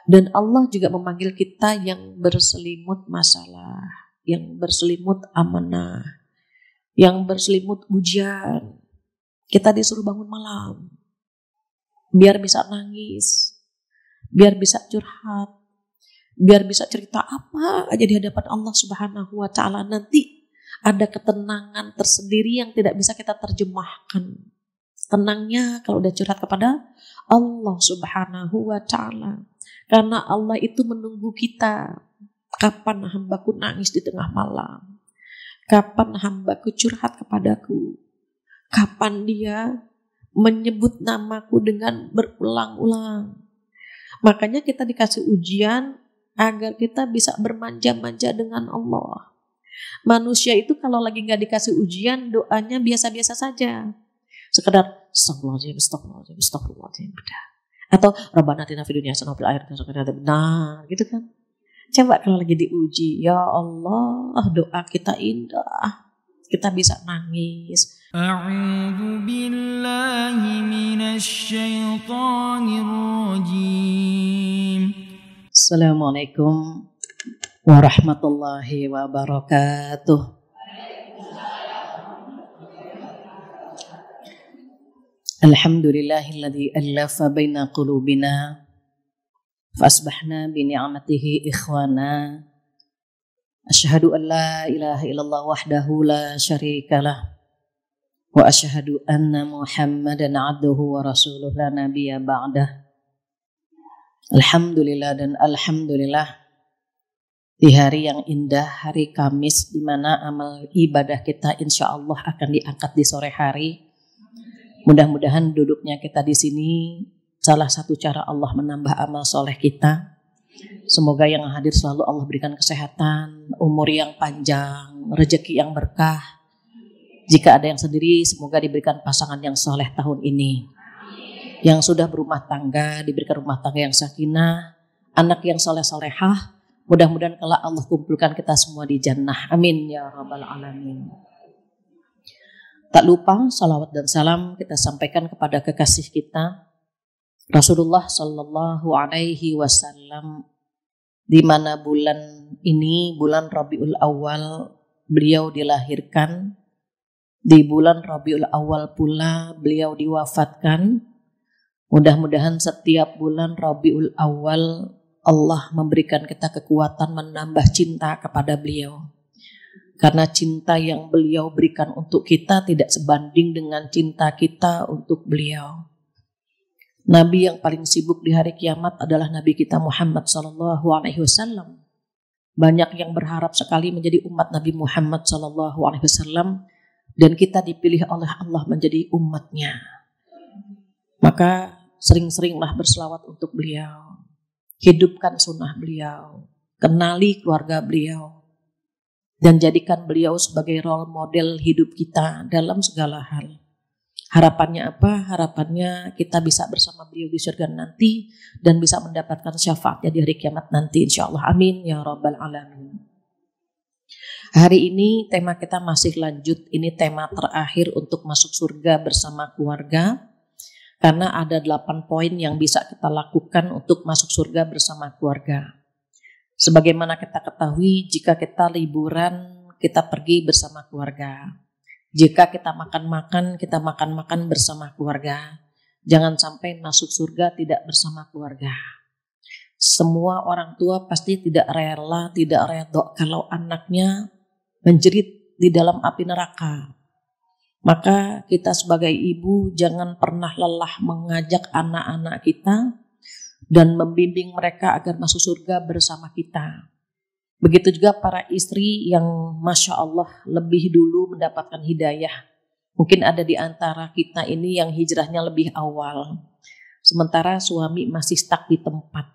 Dan Allah juga memanggil kita yang berselimut masalah, yang berselimut amanah, yang berselimut ujian. Kita disuruh bangun malam, biar bisa nangis, biar bisa curhat, biar bisa cerita apa aja di hadapan Allah Subhanahu wa Ta'ala. Nanti ada ketenangan tersendiri yang tidak bisa kita terjemahkan. Tenangnya kalau udah curhat kepada Allah Subhanahu wa Ta'ala. Karena Allah itu menunggu kita. Kapan hambaku nangis di tengah malam? Kapan hambaku curhat kepadaku? Kapan dia menyebut namaku dengan berulang-ulang? Makanya kita dikasih ujian agar kita bisa bermanja-manja dengan Allah. Manusia itu kalau lagi gak dikasih ujian, doanya biasa-biasa saja. Sekedar astagfirullahaladzim, astagfirullahaladzim, astagfirullahaladzim. Atau Rabbana atina fid dunya hasanah wa fil akhirati hasanah wa qina adzabannar, gitu kan. Coba kalau lagi diuji, ya Allah, doa kita indah. Kita bisa nangis. A'udzu billahi minasy syaithanir rajim. Assalamualaikum warahmatullahi wabarakatuh. Alhamdulillahilladzi allafa baina qulubina fasbahna bi ni'matihi ikhwana. Asyhadu an la ilaha illallah wahdahu la syarikalah wa asyhadu anna Muhammadan abduhu wa rasuluh la nabiyya ba'dah. Alhamdulillah dan alhamdulillah di hari yang indah, hari Kamis, di mana amal ibadah kita insya Allah akan diangkat di sore hari. Mudah-mudahan duduknya kita di sini salah satu cara Allah menambah amal soleh kita. Semoga yang hadir selalu Allah berikan kesehatan, umur yang panjang, rezeki yang berkah. Jika ada yang sendiri, semoga diberikan pasangan yang soleh tahun ini. Yang sudah berumah tangga, diberikan rumah tangga yang sakinah, anak yang soleh-solehah. Mudah-mudahan kelak Allah kumpulkan kita semua di jannah. Amin ya rabbal alamin. Tak lupa salawat dan salam kita sampaikan kepada kekasih kita Rasulullah Sallallahu Alaihi Wasallam, di mana bulan ini bulan Rabiul Awal beliau dilahirkan, di bulan Rabiul Awal pula beliau diwafatkan. Mudah-mudahan setiap bulan Rabiul Awal Allah memberikan kita kekuatan menambah cinta kepada beliau. Karena cinta yang beliau berikan untuk kita tidak sebanding dengan cinta kita untuk beliau. Nabi yang paling sibuk di hari kiamat adalah Nabi kita Muhammad Sallallahu Alaihi Wasallam. Banyak yang berharap sekali menjadi umat Nabi Muhammad Sallallahu Alaihi Wasallam, dan kita dipilih oleh Allah menjadi umatnya. Maka sering-seringlah berselawat untuk beliau, hidupkan sunnah beliau, kenali keluarga beliau, dan jadikan beliau sebagai role model hidup kita dalam segala hal. Harapannya apa? Harapannya kita bisa bersama beliau di surga nanti dan bisa mendapatkan syafaatnya di hari kiamat nanti, insya Allah. Amin ya rabbal alamin. Hari ini tema kita masih lanjut. Ini tema terakhir untuk masuk surga bersama keluarga. Karena ada 8 poin yang bisa kita lakukan untuk masuk surga bersama keluarga. Sebagaimana kita ketahui, jika kita liburan, kita pergi bersama keluarga. Jika kita makan-makan, kita makan-makan bersama keluarga. Jangan sampai masuk surga tidak bersama keluarga. Semua orang tua pasti tidak rela, tidak redho kalau anaknya menjerit di dalam api neraka. Maka kita sebagai ibu jangan pernah lelah mengajak anak-anak kita dan membimbing mereka agar masuk surga bersama kita. Begitu juga para istri yang Masya Allah lebih dulu mendapatkan hidayah. Mungkin ada di antara kita ini yang hijrahnya lebih awal. Sementara suami masih stuck di tempat.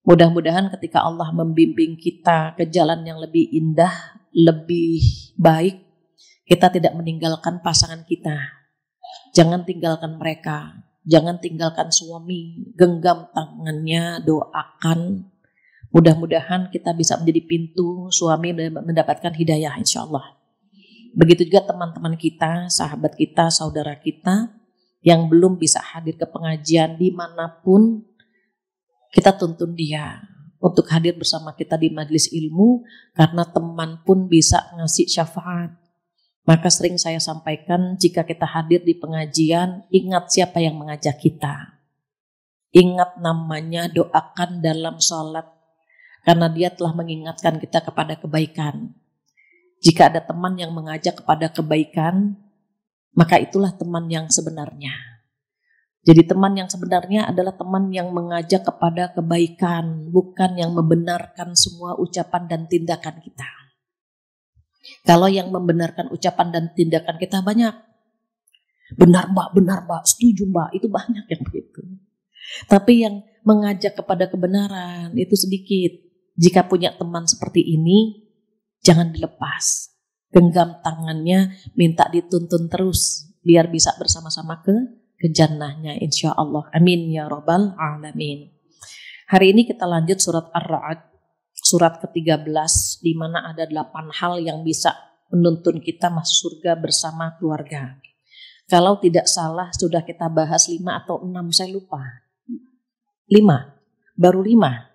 Mudah-mudahan ketika Allah membimbing kita ke jalan yang lebih indah, lebih baik, kita tidak meninggalkan pasangan kita. Jangan tinggalkan mereka. Jangan tinggalkan suami, genggam tangannya, doakan. Mudah-mudahan kita bisa menjadi pintu suami mendapatkan hidayah insya Allah. Begitu juga teman-teman kita, sahabat kita, saudara kita yang belum bisa hadir ke pengajian dimanapun, Kita tuntun dia untuk hadir bersama kita di majelis ilmu, karena teman pun bisa ngasih syafaat. Maka sering saya sampaikan, jika kita hadir di pengajian, ingat siapa yang mengajak kita. Ingat namanya, doakan dalam sholat, karena dia telah mengingatkan kita kepada kebaikan. Jika ada teman yang mengajak kepada kebaikan, maka itulah teman yang sebenarnya. Jadi teman yang sebenarnya adalah teman yang mengajak kepada kebaikan, bukan yang membenarkan semua ucapan dan tindakan kita. Kalau yang membenarkan ucapan dan tindakan kita banyak. Benar mbak, setuju mbak, itu banyak yang begitu. Tapi yang mengajak kepada kebenaran itu sedikit. Jika punya teman seperti ini, jangan dilepas. Genggam tangannya, minta dituntun terus, biar bisa bersama-sama ke jannahnya insya Allah. Amin ya rabbal alamin. Hari ini kita lanjut surat Ar-Ra'd, surat ke-13, di mana ada 8 hal yang bisa menuntun kita masuk surga bersama keluarga. Kalau tidak salah sudah kita bahas 5 atau 6, saya lupa. 5, baru 5.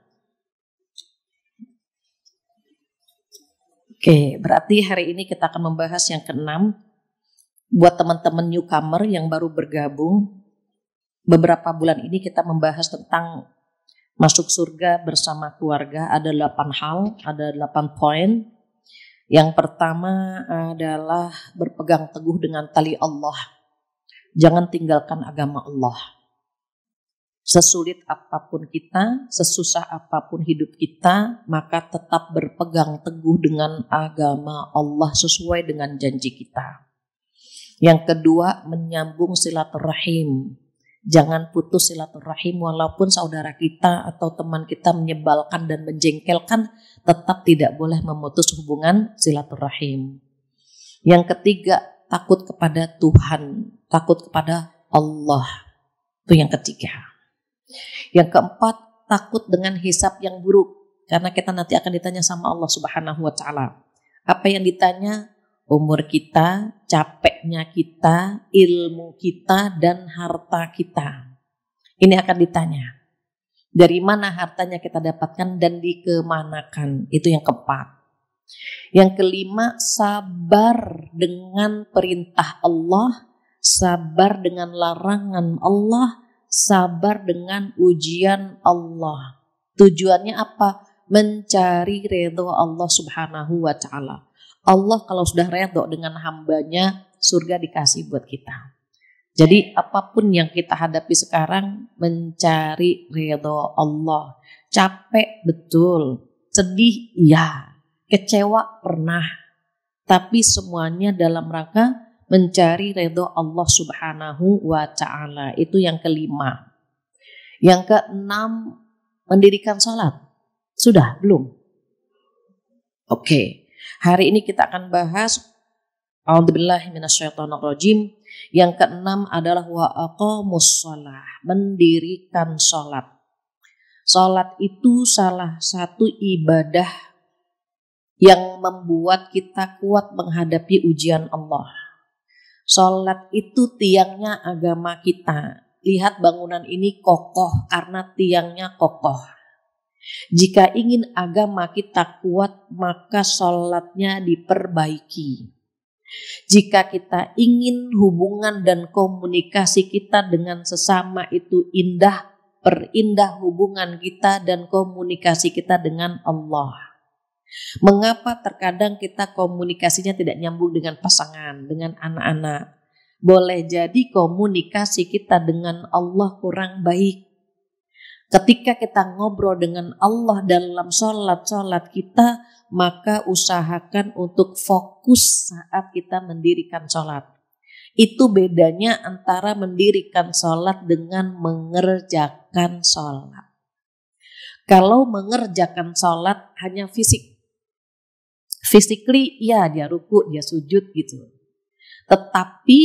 Oke, berarti hari ini kita akan membahas yang ke-6. Buat teman-teman newcomer yang baru bergabung, beberapa bulan ini kita membahas tentang masuk surga bersama keluarga. Ada 8 hal, ada 8 poin. Yang pertama adalah berpegang teguh dengan tali Allah. Jangan tinggalkan agama Allah. Sesulit apapun kita, sesusah apapun hidup kita, maka tetap berpegang teguh dengan agama Allah sesuai dengan janji kita. Yang kedua, menyambung silaturahim. Jangan putus silaturahim, walaupun saudara kita atau teman kita menyebalkan dan menjengkelkan, tetap tidak boleh memutus hubungan silaturahim. Yang ketiga, takut kepada Tuhan, takut kepada Allah. Itu yang ketiga. Yang keempat, takut dengan hisab yang buruk, karena kita nanti akan ditanya sama Allah Subhanahu wa Ta'ala. Apa yang ditanya? Umur kita, capeknya kita, ilmu kita, dan harta kita. Ini akan ditanya. Dari mana hartanya kita dapatkan dan dikemanakan. Itu yang keempat. Yang kelima, sabar dengan perintah Allah, sabar dengan larangan Allah, sabar dengan ujian Allah. Tujuannya apa? Mencari ridho Allah Subhanahu wa Ta'ala. Allah kalau sudah redho dengan hambanya, surga dikasih buat kita. Jadi apapun yang kita hadapi sekarang, mencari ridho Allah. Capek betul, sedih ya, kecewa pernah. Tapi semuanya dalam rangka mencari ridho Allah Subhanahu wa Ta'ala. Itu yang kelima. Yang keenam, mendirikan salat. Sudah? Belum? Oke. Hari ini kita akan bahas a'udzubillahi minasyaitonirrajim. Yang keenam adalah wa aqamus shalah, mendirikan salat. Salat itu salah satu ibadah yang membuat kita kuat menghadapi ujian Allah. Salat itu tiangnya agama kita. Lihat bangunan ini kokoh karena tiangnya kokoh. Jika ingin agama kita kuat, maka sholatnya diperbaiki. Jika kita ingin hubungan dan komunikasi kita dengan sesama itu indah, perindah hubungan kita dan komunikasi kita dengan Allah. Mengapa terkadang kita komunikasinya tidak nyambung dengan pasangan, dengan anak-anak? Boleh jadi komunikasi kita dengan Allah kurang baik. Ketika kita ngobrol dengan Allah dalam sholat kita, maka usahakan untuk fokus saat kita mendirikan sholat. Itu bedanya antara mendirikan sholat dengan mengerjakan sholat. Kalau mengerjakan sholat hanya fisik. Physically ya dia ruku, dia sujud gitu. Tetapi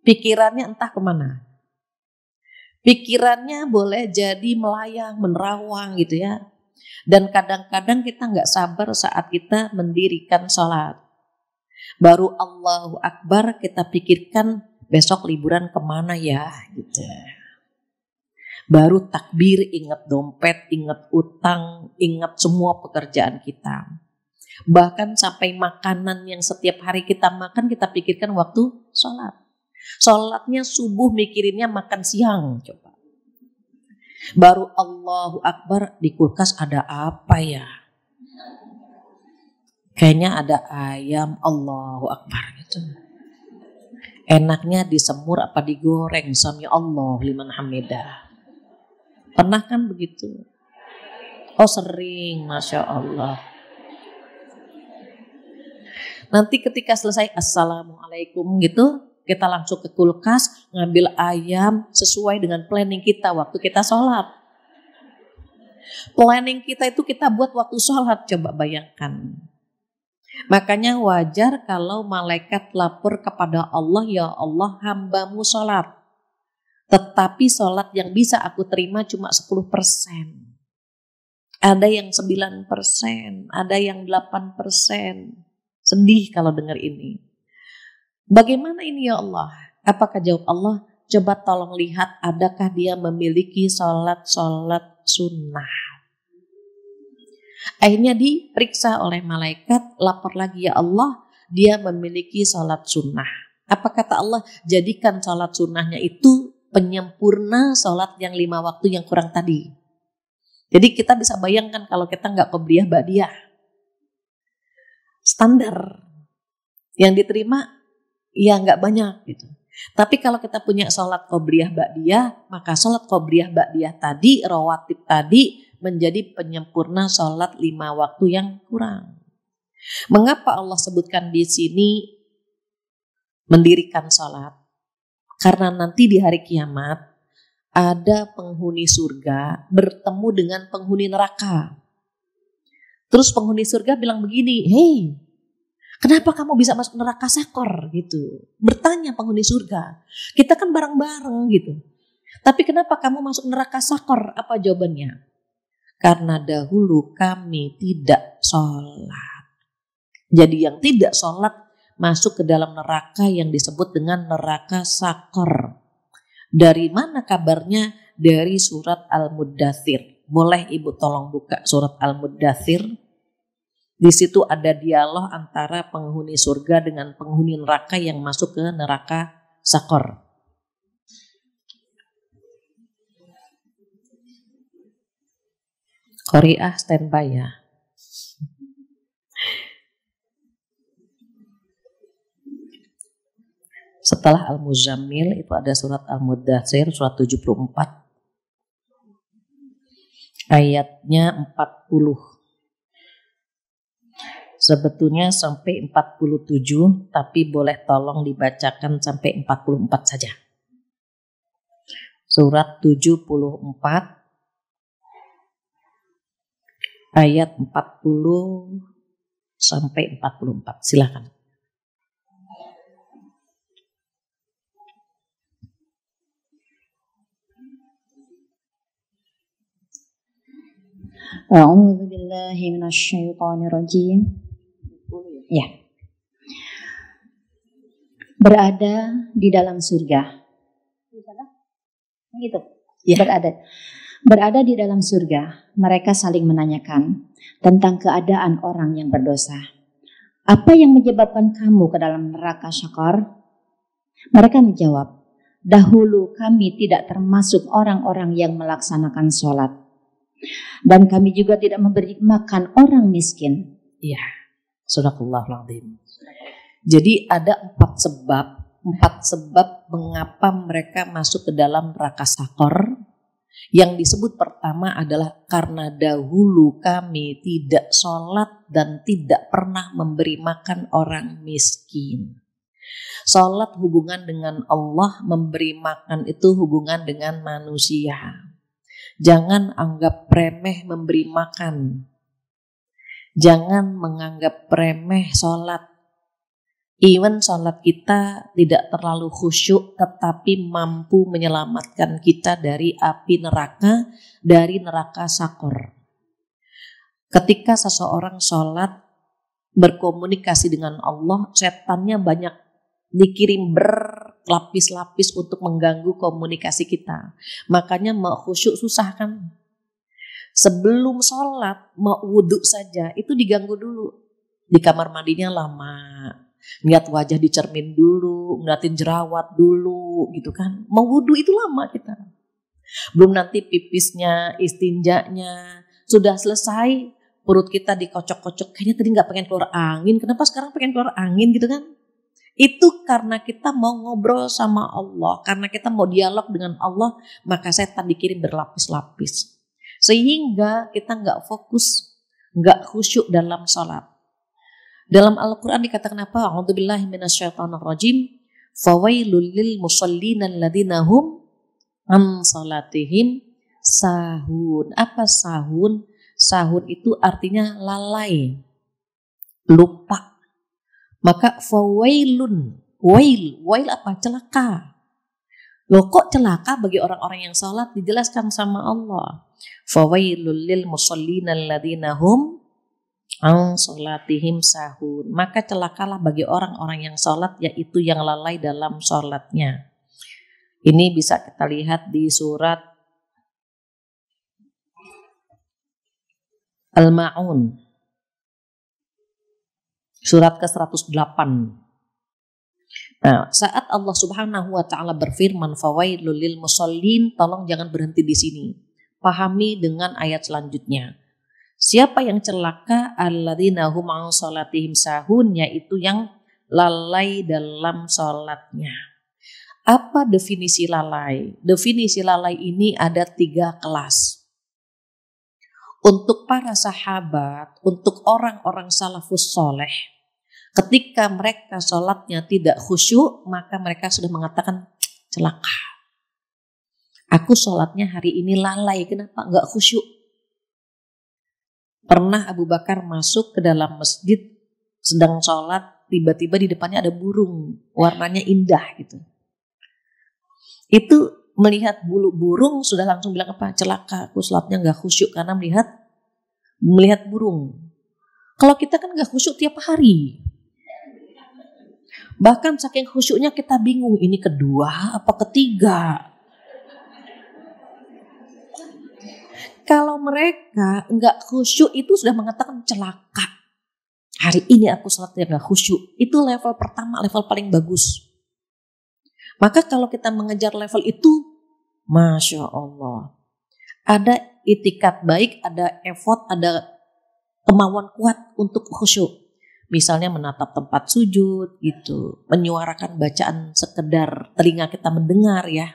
pikirannya entah kemana. Pikirannya boleh jadi melayang, menerawang gitu ya. Dan kadang-kadang kita nggak sabar saat kita mendirikan sholat. Baru Allahu Akbar kita pikirkan besok liburan kemana ya gitu. Baru takbir, ingat dompet, ingat utang, ingat semua pekerjaan kita. Bahkan sampai makanan yang setiap hari kita makan, kita pikirkan waktu sholat. Sholatnya subuh, mikirinnya makan siang. Coba. Baru Allahu Akbar, di kulkas ada apa ya? Kayaknya ada ayam, Allahu Akbar gitu. Enaknya disemur apa digoreng, sami Allah liman hamidah. Pernah kan begitu? Oh sering, Masya Allah. Nanti ketika selesai Assalamualaikum gitu, kita langsung ke kulkas, ngambil ayam sesuai dengan planning kita waktu kita sholat. Planning kita itu kita buat waktu sholat, coba bayangkan. Makanya wajar kalau malaikat lapor kepada Allah, ya Allah hambamu sholat. Tetapi sholat yang bisa aku terima cuma 10%. Ada yang 9%, ada yang 8%. Sedih kalau dengar ini. Bagaimana ini ya Allah? Apakah jawab Allah? Coba tolong lihat adakah dia memiliki sholat sunnah. Akhirnya diperiksa oleh malaikat, lapor lagi ya Allah, dia memiliki sholat sunnah. Apa kata Allah? Jadikan sholat sunnahnya itu penyempurna sholat yang 5 waktu yang kurang tadi. Jadi kita bisa bayangkan kalau kita nggak qobliyah ba'diyah. Standar yang diterima ya nggak banyak gitu. Tapi kalau kita punya sholat qobliyah ba'diyah, maka sholat qobliyah ba'diyah tadi, rawatib tadi, menjadi penyempurna sholat 5 waktu yang kurang. Mengapa Allah sebutkan di sini mendirikan sholat? Karena nanti di hari kiamat ada penghuni surga bertemu dengan penghuni neraka. Terus penghuni surga bilang begini, "Hei, kenapa kamu bisa masuk neraka sakor?" gitu. Bertanya penghuni surga. Kita kan bareng-bareng gitu. Tapi kenapa kamu masuk neraka sakor? Apa jawabannya? Karena dahulu kami tidak sholat. Jadi yang tidak sholat masuk ke dalam neraka yang disebut dengan neraka sakor. Dari mana kabarnya? Dari surat Al-Muddathir. Boleh Ibu tolong buka surat Al-Muddathir? Di situ ada dialog antara penghuni surga dengan penghuni neraka yang masuk ke neraka sakor. Qori'ah standby ya. Setelah Al-Muzammil itu ada surat Al-Muddathir, surat 74. Ayatnya 40. Sebetulnya sampai 47, tapi boleh tolong dibacakan sampai 44 saja. Surat 74. Ayat 40 sampai 44. Silakan. A'udzu billahi minasyaitonir rajim. Ya. Berada di dalam surga. Gitu. Ya. Berada di dalam surga, mereka saling menanyakan tentang keadaan orang yang berdosa. Apa yang menyebabkan kamu ke dalam neraka syakor? Mereka menjawab, dahulu kami tidak termasuk orang-orang yang melaksanakan sholat. Dan kami juga tidak memberi makan orang miskin. Iya, Sadaqallahul Azim. Jadi ada 4 sebab mengapa mereka masuk ke dalam neraka sakor. Yang disebut pertama adalah karena dahulu kami tidak sholat dan tidak pernah memberi makan orang miskin. Sholat hubungan dengan Allah, memberi makan itu hubungan dengan manusia. Jangan anggap remeh memberi makan. Jangan menganggap remeh sholat. Even sholat kita tidak terlalu khusyuk, tetapi mampu menyelamatkan kita dari api neraka, dari neraka sakor. Ketika seseorang sholat, berkomunikasi dengan Allah, setannya banyak dikirim berlapis-lapis untuk mengganggu komunikasi kita. Makanya mau khusyuk susah kan. Sebelum sholat, mau wudhu saja itu diganggu dulu. Di kamar mandinya lama. Lihat wajah di cermin dulu, ngeliatin jerawat dulu gitu kan. Mau wudhu itu lama kita. Belum nanti pipisnya, istinjanya. Sudah selesai, perut kita dikocok-kocok. Kayaknya tadi gak pengen keluar angin, kenapa sekarang pengen keluar angin gitu kan. Itu karena kita mau ngobrol sama Allah. Karena kita mau dialog dengan Allah, maka setan dikirim berlapis-lapis. Sehingga kita gak fokus, gak khusyuk dalam sholat. Dalam Al-Quran dikatakan apa? A'udzubillahi minasyaitonirrajim. Fawailul lil musallina alladzina hum an salatihim sahun. Apa sahun? Sahun itu artinya lalai, lupa. Maka fawailun, wail apa? Celaka. Loh kok celaka bagi orang-orang yang salat? Dijelaskan sama Allah. Fawailul lil musallina alladzina hum an salatihim sahun. Maka celakalah bagi orang-orang yang salat, yaitu yang lalai dalam salatnya. Ini bisa kita lihat di surat Al-Ma'un. Surat ke-108. Nah, saat Allah Subhanahu wa taala berfirman fawailul lil musallin, tolong jangan berhenti di sini. Pahami dengan ayat selanjutnya. Siapa yang celaka? Alladzina hum an salatihim sahun, yaitu yang lalai dalam salatnya. Apa definisi lalai? Definisi lalai ini ada 3 kelas. Untuk para sahabat, untuk orang-orang salafus soleh, ketika mereka sholatnya tidak khusyuk, maka mereka sudah mengatakan celaka. Aku sholatnya hari ini lalai, kenapa enggak khusyuk? Pernah Abu Bakar masuk ke dalam masjid, sedang sholat, tiba-tiba di depannya ada burung, warnanya indah gitu. Itu melihat bulu burung sudah langsung bilang apa? Celaka, aku sholatnya enggak khusyuk karena melihat burung. Kalau kita kan enggak khusyuk tiap hari. Bahkan saking khusyuknya kita bingung, ini kedua apa ketiga. Kalau mereka enggak khusyuk itu sudah mengatakan celaka. Hari ini aku sholatnya enggak khusyuk. Itu level pertama, level paling bagus. Maka kalau kita mengejar level itu, Masya Allah. Ada itikat baik, ada effort, ada kemauan kuat untuk khusyuk. Misalnya menatap tempat sujud gitu, menyuarakan bacaan sekedar telinga kita mendengar ya.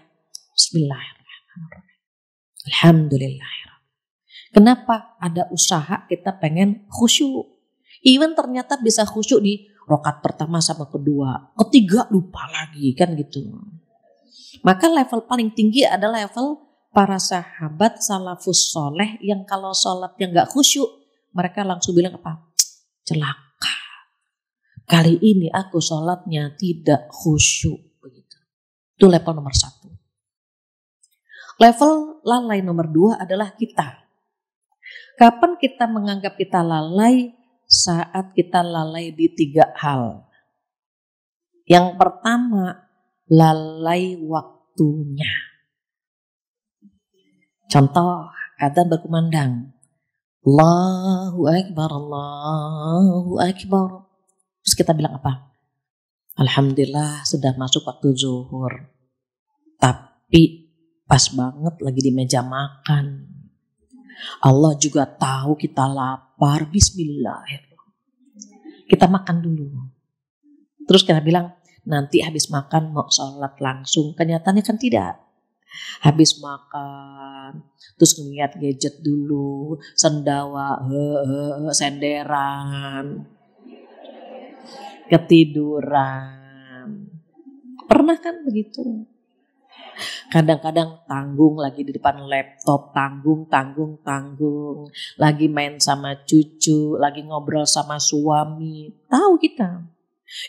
Bismillahirrahmanirrahim. Alhamdulillahirrahmanirrahim. Kenapa? Ada usaha kita pengen khusyuk. Even ternyata bisa khusyuk di rakaat pertama sama kedua, ketiga lupa lagi kan gitu. Maka level paling tinggi adalah level para sahabat salafus soleh yang kalau sholatnya gak khusyuk, mereka langsung bilang apa? Celaka. Kali ini aku sholatnya tidak khusyuk. Begitu. Itu level nomor 1. Level lalai nomor 2 adalah kita. Kapan kita menganggap kita lalai? Saat kita lalai di 3 hal. Yang pertama, lalai waktunya. Contoh, adzan berkumandang. Allahu Akbar, Allahu Akbar. Terus kita bilang apa? Alhamdulillah sudah masuk waktu zuhur. Tapi pas banget lagi di meja makan. Allah juga tahu kita lapar. Bismillahirrahmanirrahim. Kita makan dulu. Terus kita bilang, nanti habis makan mau sholat langsung. Kenyataannya kan tidak. Habis makan, terus ngeliat gadget dulu, sendawa, senderan, ketiduran. Pernah kan begitu? Kadang-kadang tanggung lagi di depan laptop, tanggung. Lagi main sama cucu, lagi ngobrol sama suami. Tahu kita.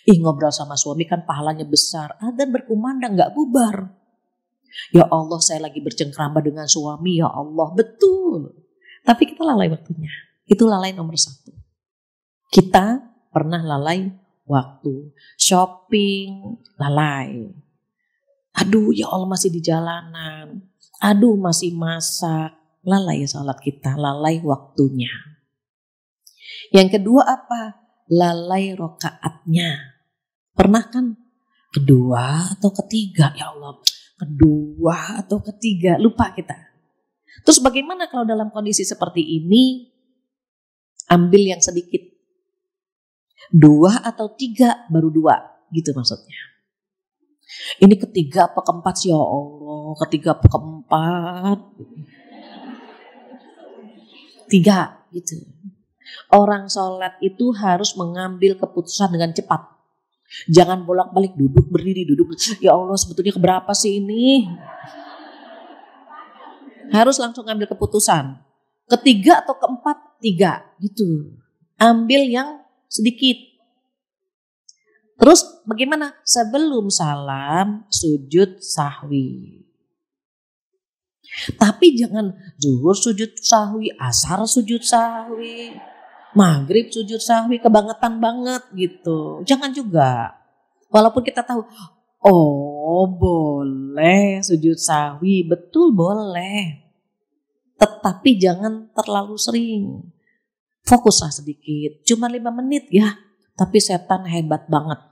Ngobrol sama suami kan pahalanya besar. Adzan berkumandang gak bubar. Ya Allah, saya lagi bercengkrama dengan suami, ya Allah, betul. Tapi kita lalai waktunya. Itu lalai nomor 1. Kita pernah lalai waktu. Shopping, lalai. Aduh ya Allah masih di jalanan. Aduh masih masak. Lalai sholat kita, lalai waktunya. Yang kedua apa? Lalai rokaatnya. Pernah kan? Kedua atau ketiga, ya Allah. Kedua atau ketiga, lupa kita. Terus bagaimana kalau dalam kondisi seperti ini? Ambil yang sedikit. 2 atau 3 baru 2, gitu maksudnya. Ini ketiga apa keempat sih ya Allah? Ketiga apa keempat? 3 gitu. Orang sholat itu harus mengambil keputusan dengan cepat. Jangan bolak-balik duduk berdiri duduk. Ya Allah sebetulnya keberapa sih ini? Harus langsung ambil keputusan. Ketiga atau keempat? 3 gitu. Ambil yang sedikit. Terus bagaimana? Sebelum salam sujud sahwi. Tapi jangan zuhur sujud sahwi, asar sujud sahwi, maghrib sujud sahwi, kebangetan banget gitu. Jangan juga. Walaupun kita tahu, oh boleh sujud sahwi, betul boleh. Tetapi jangan terlalu sering. Fokuslah sedikit, cuma 5 menit ya. Tapi setan hebat banget.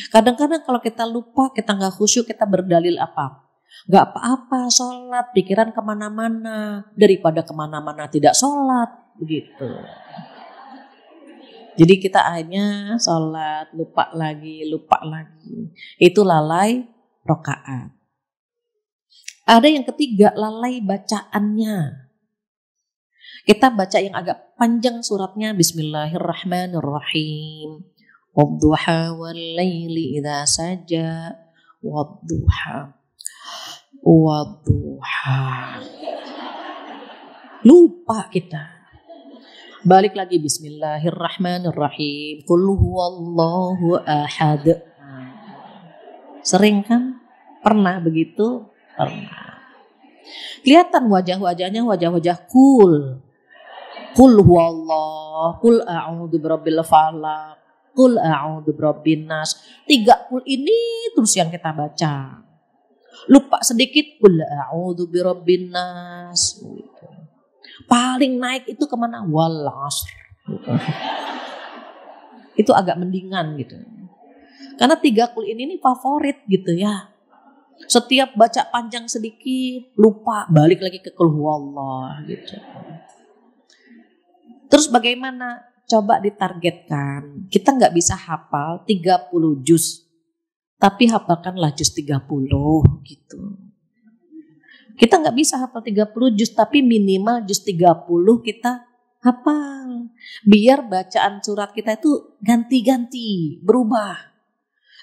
Kadang-kadang kalau kita lupa, kita gak khusyuk, kita berdalil apa? Gak apa-apa sholat, pikiran kemana-mana. Daripada kemana-mana tidak sholat. Begitu. Jadi kita akhirnya sholat, lupa lagi. Itu lalai rokaat. Ada yang ketiga, lalai bacaannya. Kita baca yang agak panjang suratnya. Bismillahirrahmanirrahim. Wadduha wal laili idza saja. Wadduha. Lupa kita. Balik lagi. Bismillahirrahmanirrahim. Qul huwallahu ahad. Sering kan? Pernah begitu? Pernah. Kelihatan wajah-wajahnya wajah-wajah cool. Qul huwallah, qul a'udzu birabbil falaq, qul a'udzu birabbin nas. 3 qul ini terus yang kita baca. Lupa sedikit qul a'udzu birabbin nas. Paling naik itu kemana? Wal 'ashr. Itu agak mendingan gitu. Karena 3 qul ini favorit gitu ya. Setiap baca panjang sedikit, lupa, balik lagi ke qul huwallah gitu. Terus bagaimana? Coba ditargetkan. Kita nggak bisa hafal 30 juz. Tapi hafalkanlah juz 30 gitu. Kita nggak bisa hafal 30 juz, tapi minimal juz 30 kita hafal. Biar bacaan surat kita itu ganti-ganti, berubah.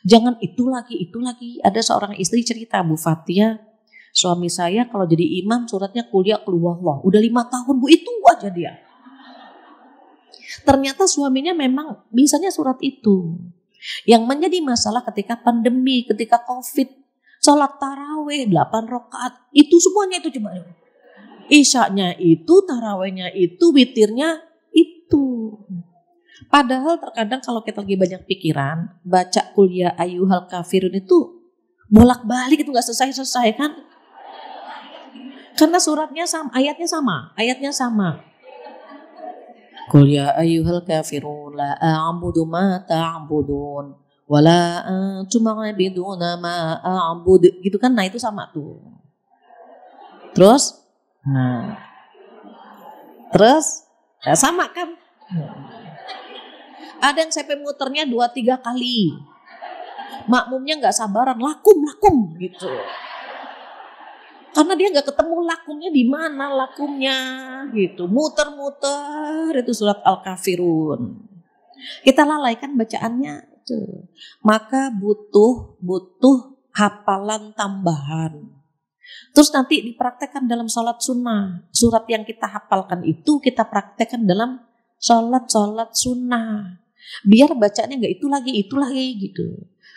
Jangan itu lagi. Ada seorang istri cerita, Bu Fatia, suami saya kalau jadi imam suratnya kuliah keluarlah. Udah 5 tahun Bu, itu aja dia. Ternyata suaminya memang bisanya surat itu. Yang menjadi masalah ketika pandemi, ketika COVID, sholat taraweh 8 rakaat, itu semuanya itu coba. Isya'nya itu, tarawehnya itu, witirnya itu. Padahal terkadang kalau kita lagi banyak pikiran, baca kuliah ayyuhal kafirun itu bolak-balik itu gak selesai-selesai kan? Karena suratnya sama, ayatnya sama. Qul ya ayyuhal kafirun la a'budu ma ta'budun wa la antum 'abiduna ma a'bud, gitu kan? Nah itu sama tuh. Terus sama kan? Ada yang sampai muternya 2-3 kali. Makmumnya nggak sabaran, lakum gitu. Karena dia nggak ketemu lakumnya di mana lakumnya gitu. Muter-muter itu surat Al-Kafirun. Kita lalaikan bacaannya itu. Maka butuh hafalan tambahan. Terus nanti dipraktekkan dalam sholat sunnah. Surat yang kita hafalkan itu kita praktekkan dalam sholat sunnah. Biar bacaannya nggak itu lagi gitu.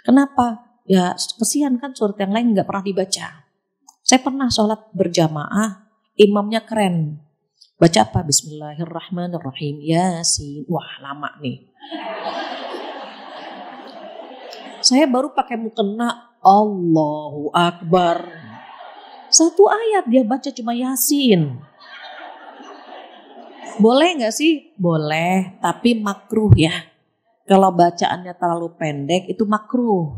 Kenapa? Ya kesian kan surat yang lain nggak pernah dibaca. Saya pernah sholat berjamaah, imamnya keren. Baca apa? Bismillahirrahmanirrahim. Yasin. Wah lama nih. Saya baru pakai mukena, Allahu Akbar. 1 ayat dia baca cuma Yasin. Boleh nggak sih? Boleh, tapi makruh ya. Kalau bacaannya terlalu pendek itu makruh.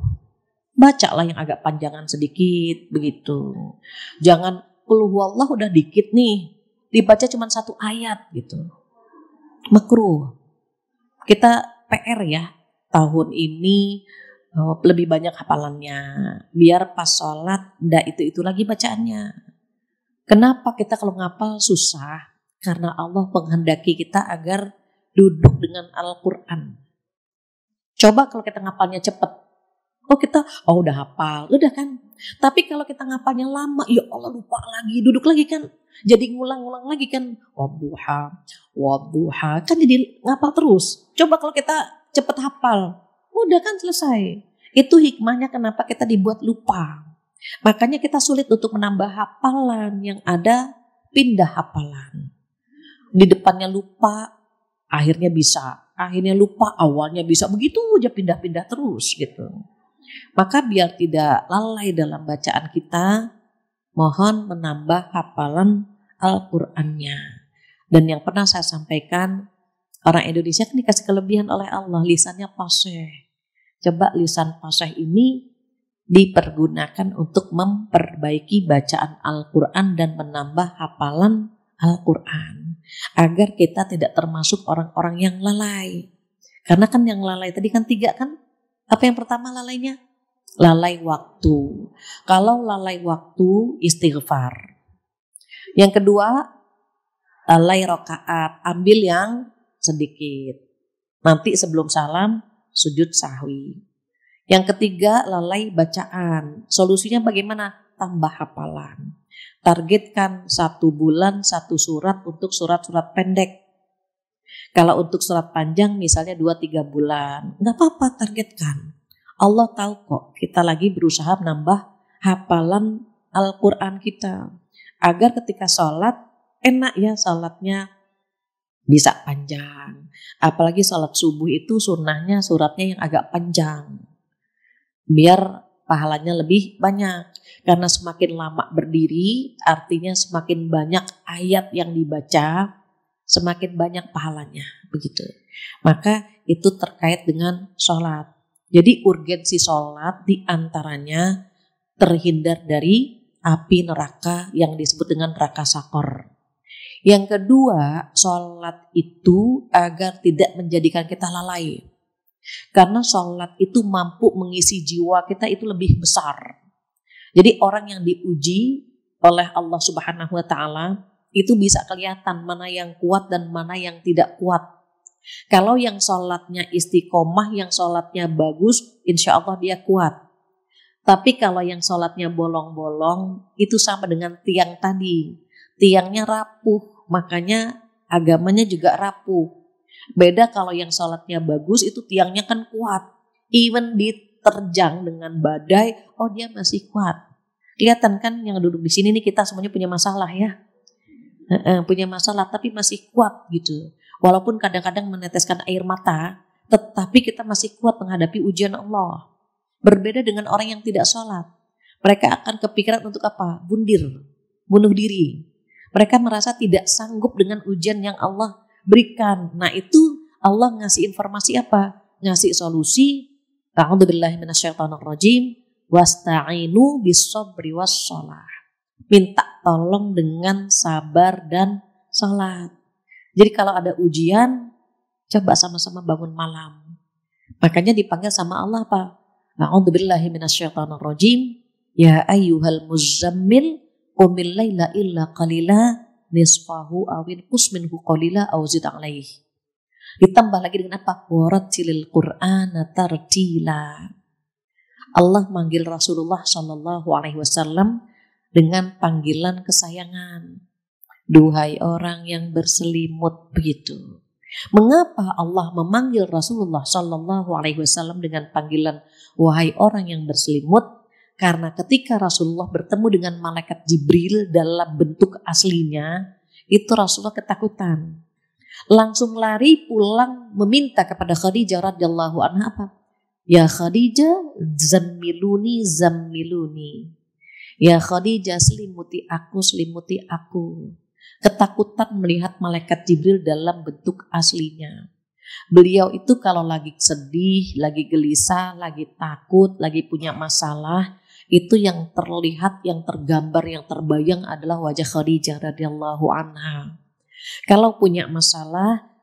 Bacalah yang agak panjangan sedikit begitu. Jangan qul huwallah udah dikit nih, dibaca cuma 1 ayat gitu. Makruh. Kita PR ya, tahun ini lebih banyak hafalannya. Biar pas sholat ndak itu lagi bacaannya. Kenapa kita kalau ngapal susah? Karena Allah menghendaki kita agar duduk dengan Al-Quran. Coba kalau kita ngapalnya cepet. Kita udah hafal, udah kan. Tapi kalau kita ngapalnya lama, ya Allah lupa lagi, duduk lagi kan. Jadi ngulang-ngulang lagi kan. Wadduha. Kan jadi ngapal terus. Coba kalau kita cepet hafal, udah kan selesai. Itu hikmahnya kenapa kita dibuat lupa. Makanya kita sulit untuk menambah hafalan, yang ada pindah hafalan. Di depannya lupa, akhirnya bisa. Akhirnya lupa, awalnya bisa. Begitu aja pindah-pindah terus gitu. Maka biar tidak lalai dalam bacaan kita, mohon menambah hafalan Al-Qur'annya. Dan yang pernah saya sampaikan, orang Indonesia kan dikasih kelebihan oleh Allah, lisannya fasih. Coba lisan fasih ini dipergunakan untuk memperbaiki bacaan Al-Quran dan menambah hafalan Al-Quran. Agar kita tidak termasuk orang-orang yang lalai. Karena kan yang lalai tadi kan 3 kan? Apa yang pertama lalainya? Lalai waktu. Kalau lalai waktu, istighfar. Yang kedua, lalai rakaat. Ambil yang sedikit. Nanti sebelum salam, sujud sahwi. Yang ketiga, lalai bacaan. Solusinya bagaimana? Tambah hafalan. Targetkan 1 bulan 1 surat untuk surat-surat pendek. Kalau untuk surat panjang misalnya 2-3 bulan. Gak apa-apa, targetkan. Allah tahu kok kita lagi berusaha menambah hafalan Al-Quran kita. Agar ketika sholat, enak ya sholatnya bisa panjang. Apalagi sholat subuh itu sunnahnya suratnya yang agak panjang. Biar pahalanya lebih banyak. Karena semakin lama berdiri, artinya semakin banyak ayat yang dibaca, semakin banyak pahalanya. Begitu. Maka itu terkait dengan sholat. Jadi urgensi sholat diantaranya terhindar dari api neraka yang disebut dengan neraka sakor. Yang kedua, sholat itu agar tidak menjadikan kita lalai. Karena sholat itu mampu mengisi jiwa kita itu lebih besar. Jadi orang yang diuji oleh Allah Subhanahu wa Ta'ala itu bisa kelihatan mana yang kuat dan mana yang tidak kuat. Kalau yang sholatnya istiqomah, yang sholatnya bagus, insya Allah dia kuat. Tapi kalau yang sholatnya bolong-bolong, itu sama dengan tiang tadi. Tiangnya rapuh, makanya agamanya juga rapuh. Beda kalau yang sholatnya bagus, itu tiangnya kan kuat. Even diterjang dengan badai, dia masih kuat. Kelihatan kan yang duduk di sini nih kita semuanya punya masalah ya. Punya masalah tapi masih kuat gitu. Walaupun kadang-kadang meneteskan air mata, tetapi kita masih kuat menghadapi ujian Allah. Berbeda dengan orang yang tidak sholat. Mereka akan kepikiran untuk apa? Bunuh diri. Mereka merasa tidak sanggup dengan ujian yang Allah berikan. Nah itu Allah ngasih informasi apa? Ngasih solusi. A'udzubillahi minasyaitonirrajim. Wasta'inu bis-sabri was-shalah. Minta tolong dengan sabar dan sholat. Jadi kalau ada ujian, coba sama-sama bangun malam. Makanya dipanggil sama Allah apa? A'udzubillahi minasyaitonirrajim. Ya ayyuhal muzammil qumil laila illa qalila nisfahu awin qusminhu qalila aw zid alaih. Ditambah lagi dengan apa? Warattilil Qur'ana tartila. Allah manggil Rasulullah sallallahu alaihi wasallam dengan panggilan kesayangan. Duhai orang yang berselimut, begitu. Mengapa Allah memanggil Rasulullah sallallahu alaihi wasallam dengan panggilan wahai orang yang berselimut? Karena ketika Rasulullah bertemu dengan malaikat Jibril dalam bentuk aslinya, itu Rasulullah ketakutan. Langsung lari pulang meminta kepada Khadijah radhiyallahu anha apa? Ya Khadijah, zammiluni, zammiluni. Ya Khadijah, selimuti aku, selimuti aku. Ketakutan melihat malaikat Jibril dalam bentuk aslinya. Beliau itu kalau lagi sedih, lagi gelisah, lagi takut, lagi punya masalah, itu yang terlihat, yang tergambar, yang terbayang adalah wajah Khadijah radhiyallahu anha. Kalau punya masalah,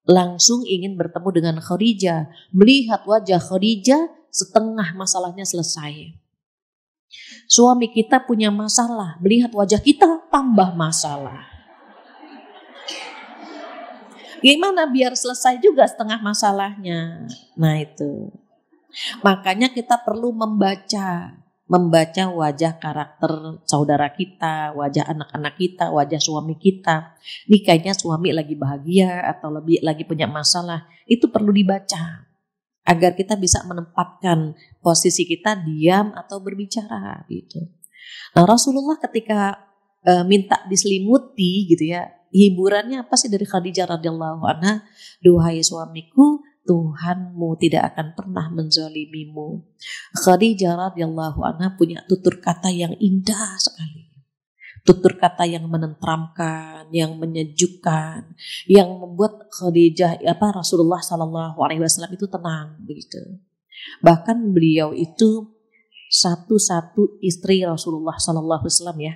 langsung ingin bertemu dengan Khadijah. Melihat wajah Khadijah, setengah masalahnya selesai. Suami kita punya masalah, melihat wajah kita, tambah masalah. Gimana biar selesai juga setengah masalahnya? Nah itu. Makanya kita perlu membaca wajah karakter saudara kita, wajah anak-anak kita, wajah suami kita. Ini kayaknya suami lagi bahagia atau lagi punya masalah, itu perlu dibaca agar kita bisa menempatkan posisi kita diam atau berbicara gitu. Nah, Rasulullah ketika minta diselimuti gitu ya, hiburannya apa sih dari Khadijah radhiyallahu anha? Duhai suamiku, Tuhanmu tidak akan pernah menzalimimu. Khadijah radhiyallahu anha punya tutur kata yang indah sekali. Tutur kata yang menenteramkan, yang menyejukkan, yang membuat Rasulullah Sallallahu Alaihi Wasallam itu tenang begitu. Bahkan beliau itu satu-satu istri Rasulullah Sallallahu Alaihi Wasallam ya,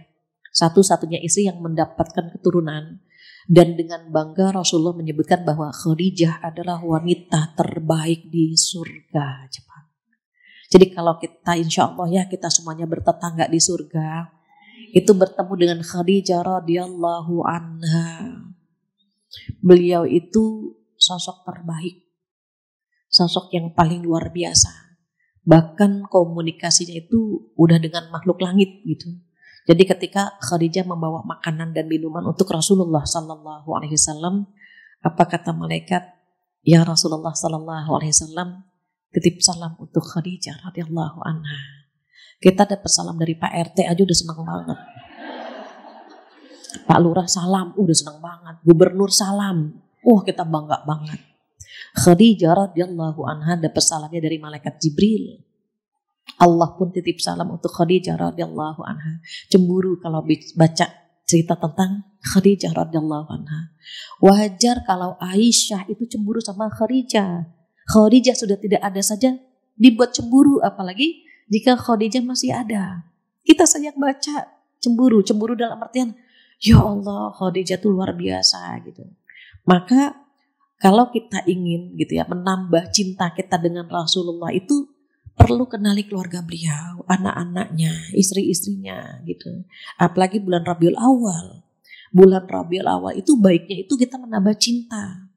satu-satunya istri yang mendapatkan keturunan. Dan dengan bangga Rasulullah menyebutkan bahwa Khadijah adalah wanita terbaik di surga. Cepat. Jadi kalau kita insya Allah ya kita semuanya bertetangga di surga, itu bertemu dengan Khadijah radhiyallahu anha. Beliau itu sosok terbaik, sosok yang paling luar biasa. Bahkan komunikasinya itu udah dengan makhluk langit gitu. Jadi ketika Khadijah membawa makanan dan minuman untuk Rasulullah Sallallahu Alaihi Wasallam, apa kata malaikat? Ya Rasulullah Sallallahu Alaihi Wasallam, titip salam untuk Khadijah radhiyallahu anha. Kita dapat salam dari Pak RT aja udah senang banget. Pak Lurah salam, udah senang banget. Gubernur salam, kita bangga banget. Khadijah radhiyallahu anha dapat salamnya dari malaikat Jibril. Allah pun titip salam untuk Khadijah radhiyallahu anha. Cemburu kalau baca cerita tentang Khadijah radhiyallahu anha. Wajar kalau Aisyah itu cemburu sama Khadijah. Khadijah sudah tidak ada saja dibuat cemburu, apalagi jika Khadijah masih ada. Kita saja baca cemburu dalam artian ya Allah Khadijah itu luar biasa gitu. Maka kalau kita ingin gitu ya menambah cinta kita dengan Rasulullah itu perlu kenali keluarga beliau, anak-anaknya, istri-istrinya gitu. Apalagi bulan Rabiul Awal. Bulan Rabiul Awal itu baiknya itu kita menambah cinta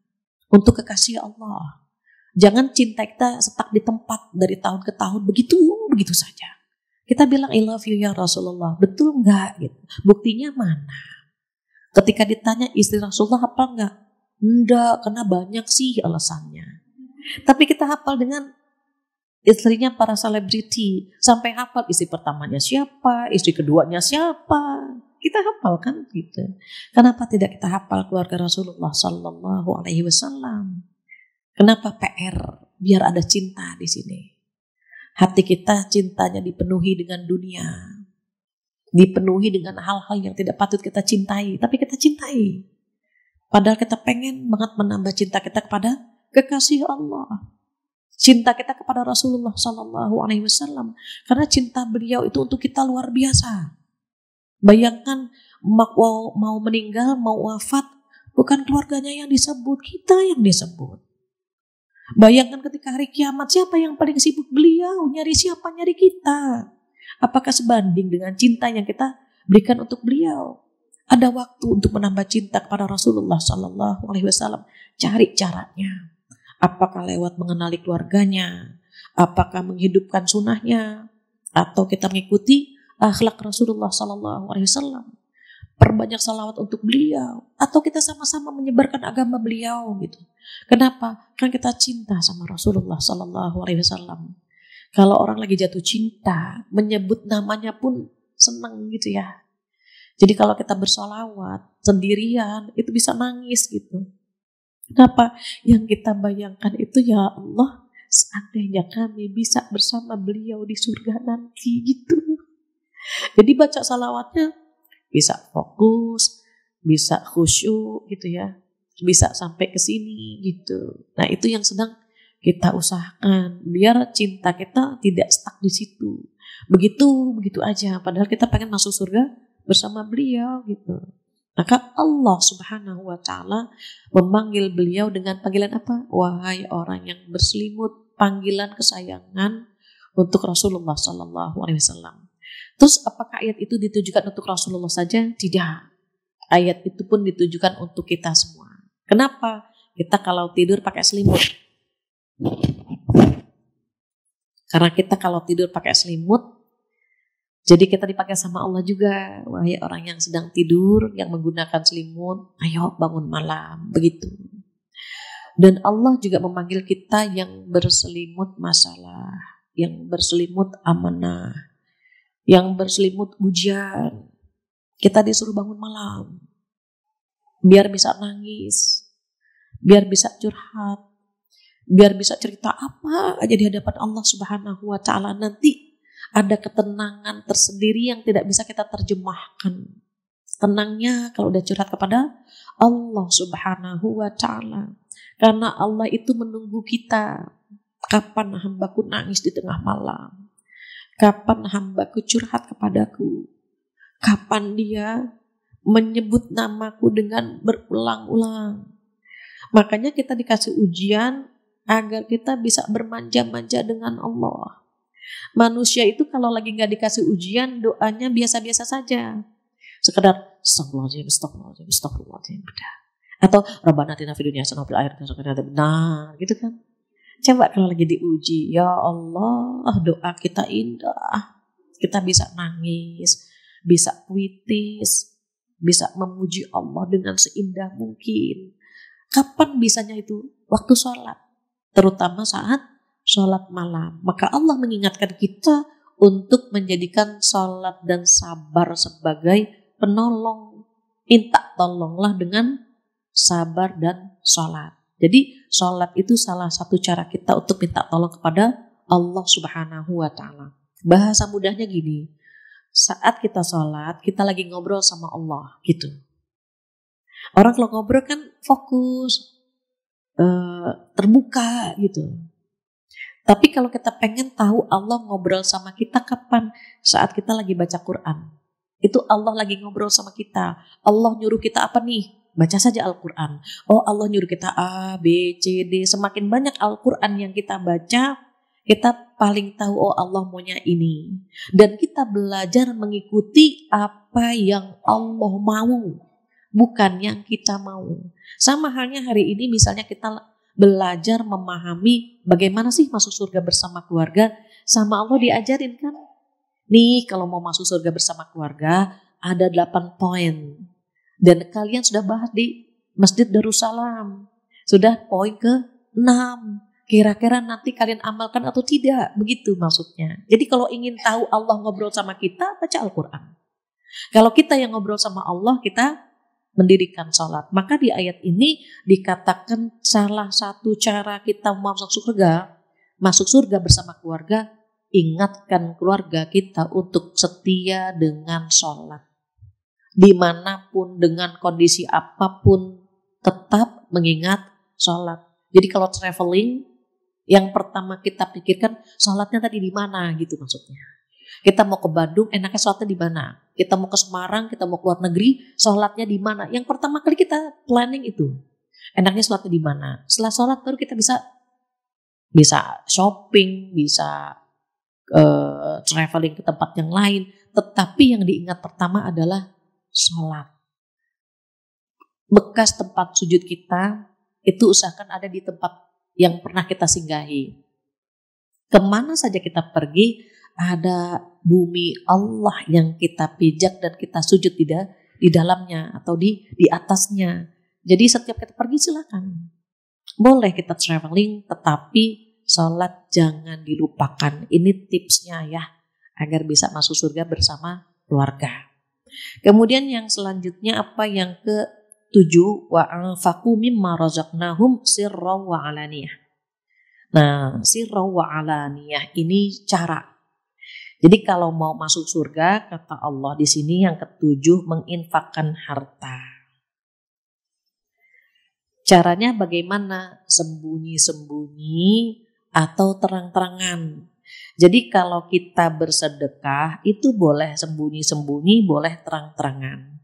untuk kekasih Allah. Jangan cinta kita stuck di tempat dari tahun ke tahun begitu saja. Kita bilang I love you ya Rasulullah, betul enggak gitu. Buktinya mana? Ketika ditanya istri Rasulullah hafal enggak? Enggak, karena banyak sih alasannya. Tapi kita hafal dengan istrinya para selebriti, sampai hafal istri pertamanya siapa, istri keduanya siapa. Kita hafal kan gitu. Kenapa tidak kita hafal keluarga Rasulullah Sallallahu Alaihi Wasallam? Kenapa PR? Biar ada cinta di sini. Hati kita cintanya dipenuhi dengan dunia, dipenuhi dengan hal-hal yang tidak patut kita cintai, tapi kita cintai. Padahal kita pengen banget menambah cinta kita kepada kekasih Allah. Cinta kita kepada Rasulullah Sallallahu Alaihi Wasallam, karena cinta beliau itu untuk kita luar biasa. Bayangkan mau meninggal, mau wafat, bukan keluarganya yang disebut, kita yang disebut. Bayangkan ketika hari kiamat, siapa yang paling sibuk? Beliau, nyari siapa? Nyari kita. Apakah sebanding dengan cinta yang kita berikan untuk beliau? Ada waktu untuk menambah cinta kepada Rasulullah Sallallahu Alaihi Wasallam. Cari caranya. Apakah lewat mengenali keluarganya, apakah menghidupkan sunnahnya, atau kita mengikuti akhlak Rasulullah Sallallahu Alaihi Wasallam, perbanyak salawat untuk beliau, atau kita sama-sama menyebarkan agama beliau gitu. Kenapa? Kan kita cinta sama Rasulullah Sallallahu Alaihi Wasallam. Kalau orang lagi jatuh cinta, menyebut namanya pun senang gitu ya. Jadi kalau kita bersolawat sendirian, itu bisa nangis gitu. Kenapa? Yang kita bayangkan itu ya Allah, seandainya kami bisa bersama beliau di surga nanti gitu. Jadi baca salawatnya bisa fokus, bisa khusyuk gitu ya, bisa sampai ke sini gitu. Nah itu yang sedang kita usahakan biar cinta kita tidak stuck di situ. Begitu aja. Padahal kita pengen masuk surga bersama beliau gitu. Maka Allah Subhanahu wa Ta'ala memanggil beliau dengan panggilan apa? Wahai orang yang berselimut, panggilan kesayangan untuk Rasulullah Sallallahu Alaihi Wasallam. Terus apakah ayat itu ditujukan untuk Rasulullah saja? Tidak. Ayat itu pun ditujukan untuk kita semua. Kenapa? Kita kalau tidur pakai selimut. Karena kita kalau tidur pakai selimut, jadi kita dipakai sama Allah juga. Wahai orang yang sedang tidur, yang menggunakan selimut, ayo bangun malam. Begitu. Dan Allah juga memanggil kita yang berselimut masalah, yang berselimut amanah, yang berselimut ujian. Kita disuruh bangun malam. Biar bisa nangis. Biar bisa curhat. Biar bisa cerita apa aja di hadapan Allah Subhanahu wa Ta'ala. Nanti ada ketenangan tersendiri yang tidak bisa kita terjemahkan. Tenangnya kalau udah curhat kepada Allah Subhanahu wa Ta'ala. Karena Allah itu menunggu kita. Kapan hambaku nangis di tengah malam? Kapan hambaku curhat kepadaku? Kapan dia menyebut namaku dengan berulang-ulang? Makanya kita dikasih ujian agar kita bisa bermanja-manja dengan Allah. Manusia itu kalau lagi gak dikasih ujian, doanya biasa-biasa saja. Sekedar astagfirullahaladzim, atau Rabbana atina fid dunya hasanah wa fil akhirati hasanah wa qina adzabannar, gitu kan. Coba kalau lagi diuji, ya Allah, doa kita indah. Kita bisa nangis, bisa puitis, bisa memuji Allah dengan seindah mungkin. Kapan bisanya itu? Waktu sholat. Terutama saat sholat malam. Maka Allah mengingatkan kita untuk menjadikan sholat dan sabar sebagai penolong. Minta tolonglah dengan sabar dan sholat. Jadi sholat itu salah satu cara kita untuk minta tolong kepada Allah Subhanahu wa Ta'ala. Bahasa mudahnya gini, saat kita sholat, kita lagi ngobrol sama Allah gitu. Orang kalau ngobrol kan fokus, terbuka gitu. Tapi kalau kita pengen tahu Allah ngobrol sama kita kapan? Saat kita lagi baca Quran. Itu Allah lagi ngobrol sama kita. Allah nyuruh kita apa nih? Baca saja Al-Quran. Oh Allah nyuruh kita A, B, C, D. Semakin banyak Al-Quran yang kita baca, kita paling tahu oh Allah maunya ini. Dan kita belajar mengikuti apa yang Allah mau. Bukan yang kita mau. Sama halnya hari ini misalnya kita belajar memahami bagaimana sih masuk surga bersama keluarga. Sama Allah diajarin kan. Nih kalau mau masuk surga bersama keluarga ada 8 poin. Dan kalian sudah bahas di Masjid Darussalam. Sudah poin ke-6. Kira-kira nanti kalian amalkan atau tidak. Begitu maksudnya. Jadi kalau ingin tahu Allah ngobrol sama kita, baca Al-Quran. Kalau kita yang ngobrol sama Allah, kita mendirikan sholat. Maka di ayat ini dikatakan salah satu cara kita masuk surga bersama keluarga, ingatkan keluarga kita untuk setia dengan sholat. Dimanapun, dengan kondisi apapun, tetap mengingat sholat. Jadi kalau traveling, yang pertama kita pikirkan sholatnya tadi di mana gitu maksudnya. Kita mau ke Bandung, enaknya sholatnya di mana? Kita mau ke Semarang, kita mau ke luar negeri, sholatnya di mana? Yang pertama kali kita planning itu, enaknya sholatnya di mana? Setelah sholat baru kita bisa shopping, bisa traveling ke tempat yang lain. Tetapi yang diingat pertama adalah sholat. Bekas tempat sujud kita itu usahakan ada di tempat yang pernah kita singgahi. Kemana saja kita pergi, ada bumi Allah yang kita pijak dan kita sujud di dalamnya atau di atasnya. Jadi setiap kita pergi silakan. Boleh kita traveling, tetapi sholat jangan dilupakan. Ini tipsnya ya, agar bisa masuk surga bersama keluarga. Kemudian yang selanjutnya apa yang ke-7? Wa anfaqu mimma razaqnahum sirran wa alaniyah. Nah, sirra wa alaniyah ini cara. Jadi kalau mau masuk surga, kata Allah di sini yang ketujuh, menginfakkan harta. Caranya bagaimana? Sembunyi-sembunyi atau terang-terangan. Jadi kalau kita bersedekah itu boleh sembunyi-sembunyi, boleh terang-terangan.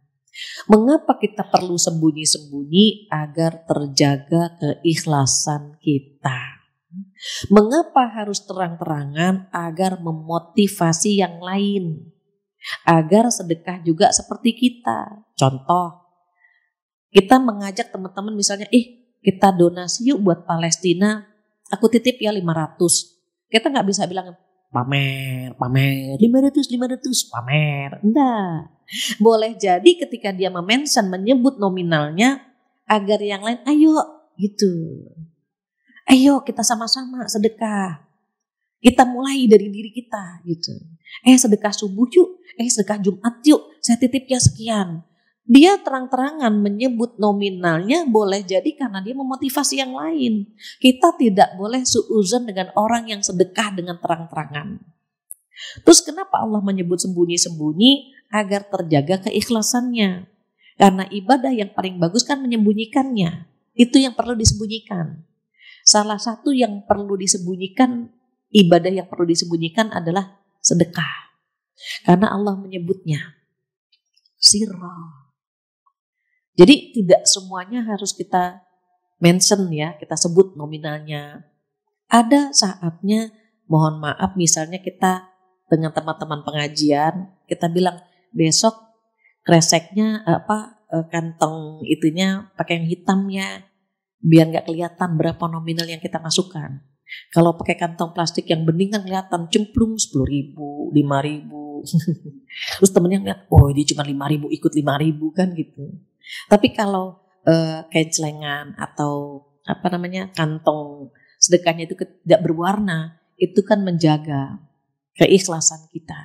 Mengapa kita perlu sembunyi-sembunyi? Agar terjaga keikhlasan kita. Mengapa harus terang-terangan? Agar memotivasi yang lain. Agar sedekah juga seperti kita. Contoh, kita mengajak teman-teman misalnya, kita donasi yuk buat Palestina, aku titip ya 500. Kita nggak bisa bilang pamer 500 pamer. Enggak. Boleh jadi ketika dia menyebut nominalnya agar yang lain ayo gitu. Ayo kita sama-sama sedekah. Kita mulai dari diri kita gitu. Sedekah subuh yuk, sedekah Jumat yuk, saya titip ya sekian. Dia terang-terangan menyebut nominalnya boleh jadi karena dia memotivasi yang lain. Kita tidak boleh suuzon dengan orang yang sedekah dengan terang-terangan. Terus kenapa Allah menyebut sembunyi-sembunyi? Agar terjaga keikhlasannya. Karena ibadah yang paling bagus kan menyembunyikannya. Itu yang perlu disembunyikan. Salah satu yang perlu disembunyikan, ibadah yang perlu disembunyikan adalah sedekah. Karena Allah menyebutnya sirra. Jadi tidak semuanya harus kita mention ya, kita sebut nominalnya. Ada saatnya, mohon maaf misalnya kita dengan teman-teman pengajian, kita bilang besok kreseknya kantong itunya pakai yang hitam ya, biar nggak kelihatan berapa nominal yang kita masukkan. Kalau pakai kantong plastik yang bening kan kelihatan cemplung 10.000, 5.000. Terus temennya ngeliat, dia cuma 5.000 ikut 5.000 kan gitu. Tapi kalau kain celengan atau kantong sedekahnya itu tidak berwarna, itu kan menjaga keikhlasan kita.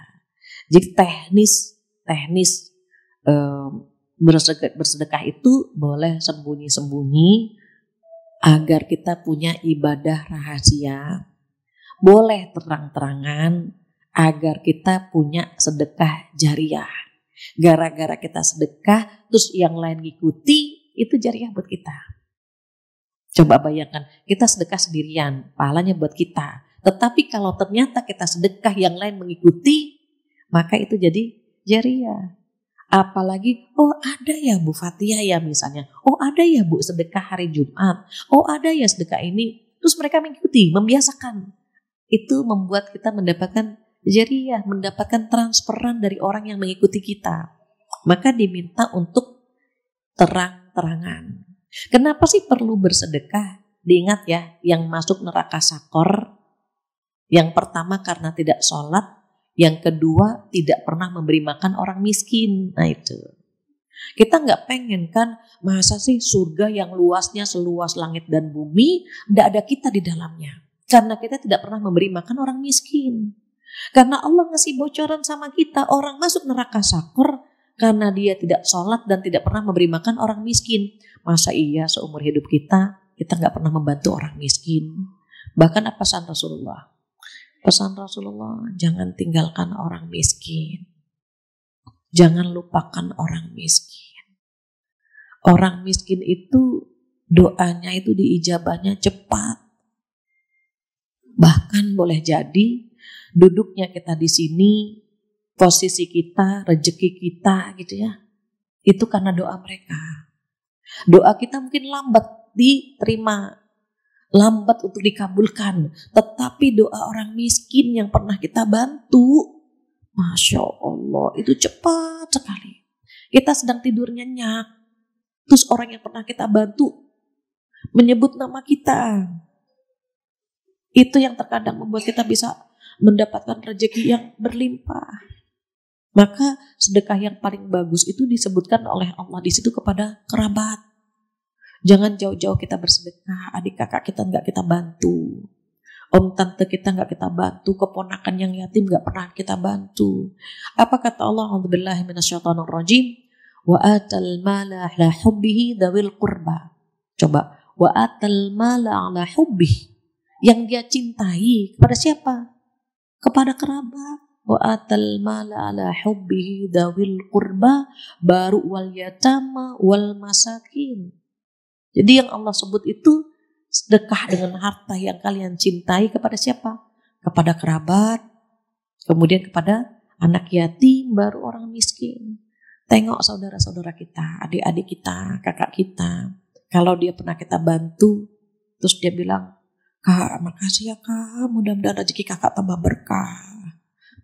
Jadi teknis bersedekah itu boleh sembunyi-sembunyi agar kita punya ibadah rahasia. Boleh terang-terangan agar kita punya sedekah jariah. Gara-gara kita sedekah, terus yang lain ngikuti, itu jariah buat kita. Coba bayangkan, kita sedekah sendirian, pahalanya buat kita. Tetapi kalau ternyata kita sedekah yang lain mengikuti, maka itu jadi jariah. Apalagi, ada ya Bu Fatia ya misalnya, ada ya Bu sedekah hari Jumat, ada ya sedekah ini. Terus mereka mengikuti, membiasakan. Itu membuat kita mendapatkan jariah, mendapatkan transferan dari orang yang mengikuti kita. Maka diminta untuk terang-terangan. Kenapa sih perlu bersedekah? Diingat ya, yang masuk neraka sakor, yang pertama karena tidak sholat, yang kedua tidak pernah memberi makan orang miskin. Nah itu. Kita nggak pengen kan, masa sih surga yang luasnya seluas langit dan bumi, tidak ada kita di dalamnya. Karena kita tidak pernah memberi makan orang miskin. Karena Allah ngasih bocoran sama kita, orang masuk neraka sakor karena dia tidak sholat dan tidak pernah memberi makan orang miskin. Masa iya seumur hidup kita nggak pernah membantu orang miskin? Bahkan apa pesan Rasulullah? Pesan Rasulullah, jangan tinggalkan orang miskin. Jangan lupakan orang miskin. Orang miskin itu doanya itu diijabahnya cepat. Bahkan boleh jadi duduknya kita di sini, posisi kita, rezeki kita gitu ya. Itu karena doa mereka. Doa kita mungkin lambat diterima, lambat untuk dikabulkan. Tetapi doa orang miskin yang pernah kita bantu, Masya Allah, itu cepat sekali. Kita sedang tidur nyenyak, terus orang yang pernah kita bantu menyebut nama kita. Itu yang terkadang membuat kita bisa mendapatkan rezeki yang berlimpah. Maka sedekah yang paling bagus itu disebutkan oleh Allah di situ kepada kerabat. Jangan jauh-jauh kita bersedekah, adik kakak kita nggak kita bantu, om tante kita nggak kita bantu, keponakan yang yatim nggak pernah kita bantu. Apa kata Allah? A'udzubillahi minasyaitonirrajim. Wa atal mala ala hubbihi dzawil qurba. Coba, wa atal mala ala hubbihi. Yang dia cintai kepada siapa? Kepada kerabat. Wa atal mala ala hubbihi dawil qurba baru wal yatama wal masakin. Jadi yang Allah sebut itu sedekah dengan harta yang kalian cintai kepada siapa? Kepada kerabat, kemudian kepada anak yatim, baru orang miskin. Tengok saudara-saudara kita, adik-adik kita, kakak kita. Kalau dia pernah kita bantu, terus dia bilang, "Kak, makasih ya Kak, mudah-mudahan rezeki kakak tambah berkah.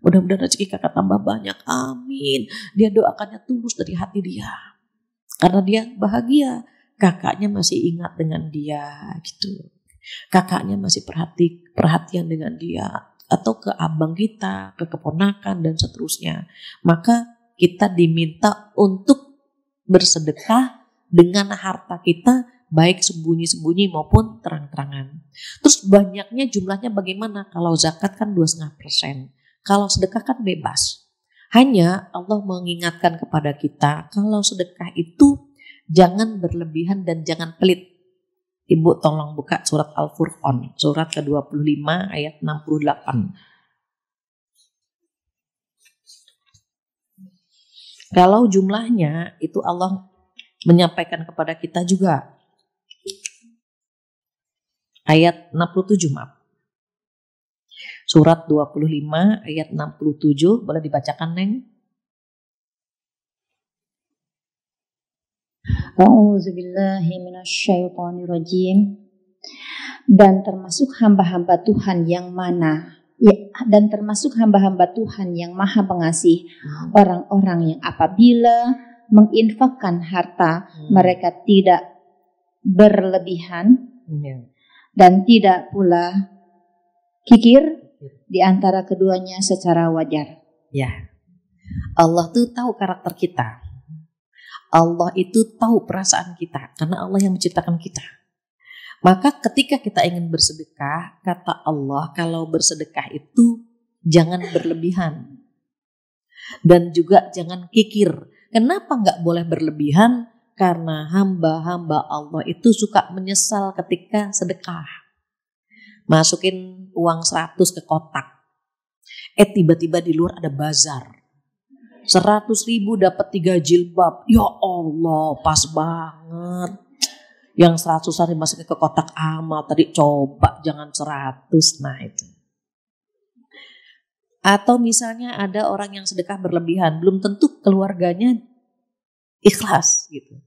Mudah-mudahan rezeki kakak tambah banyak, amin." Dia doakannya tulus dari hati dia. Karena dia bahagia, kakaknya masih ingat dengan dia gitu. Kakaknya masih perhatian dengan dia. Atau ke abang kita, ke keponakan dan seterusnya. Maka kita diminta untuk bersedekah dengan harta kita, baik sembunyi-sembunyi maupun terang-terangan. Terus banyaknya jumlahnya bagaimana? Kalau zakat kan 2,5%. Kalau sedekah kan bebas. Hanya Allah mengingatkan kepada kita, kalau sedekah itu jangan berlebihan dan jangan pelit. Ibu tolong buka surat Al-Furqan, surat ke-25 ayat 68. Kalau jumlahnya itu Allah menyampaikan kepada kita juga. Ayat 67 maaf. Surat 25 ayat 67, boleh dibacakan Neng? A'udzubillahi minasyaitonirrajim. Dan termasuk hamba-hamba Tuhan yang mana dan termasuk hamba-hamba Tuhan yang Maha Pengasih, orang-orang yang apabila menginfakkan harta mereka tidak berlebihan dan tidak pula kikir di antara keduanya secara wajar. Ya, Allah tuh tahu karakter kita. Allah itu tahu perasaan kita karena Allah yang menciptakan kita. Maka ketika kita ingin bersedekah, kata Allah, kalau bersedekah itu jangan berlebihan dan juga jangan kikir. Kenapa nggak boleh berlebihan? Karena hamba-hamba Allah itu suka menyesal ketika sedekah. Masukin uang 100 ke kotak. Tiba-tiba di luar ada bazar. 100.000 dapat 3 jilbab. Ya Allah, pas banget. Yang 100 hari masukin ke kotak amal. Tadi coba jangan 100. Nah itu. Atau misalnya ada orang yang sedekah berlebihan. Belum tentu keluarganya ikhlas gitu.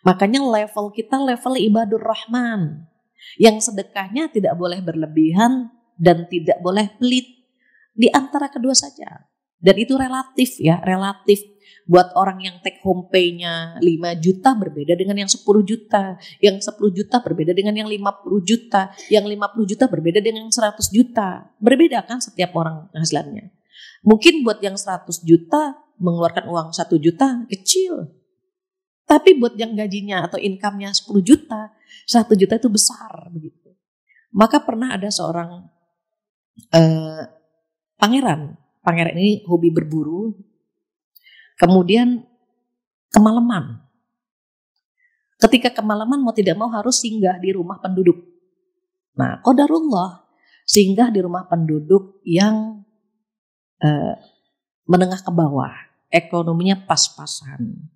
Makanya level kita level ibadur rahman. Yang sedekahnya tidak boleh berlebihan dan tidak boleh pelit. Di antara kedua saja. Dan itu relatif ya, relatif. Buat orang yang take home pay-nya 5 juta berbeda dengan yang 10 juta. Yang 10 juta berbeda dengan yang 50 juta. Yang 50 juta berbeda dengan yang 100 juta. Berbeda kan setiap orang penghasilannya. Mungkin buat yang 100 juta mengeluarkan uang 1 juta kecil. Tapi buat yang gajinya atau income-nya 10 juta, 1 juta itu besar begitu. Maka pernah ada seorang pangeran. Pangeran ini hobi berburu. Kemudian kemalaman. Ketika kemalaman mau tidak mau harus singgah di rumah penduduk. Nah, qadarullah singgah di rumah penduduk yang menengah ke bawah. Ekonominya pas-pasan.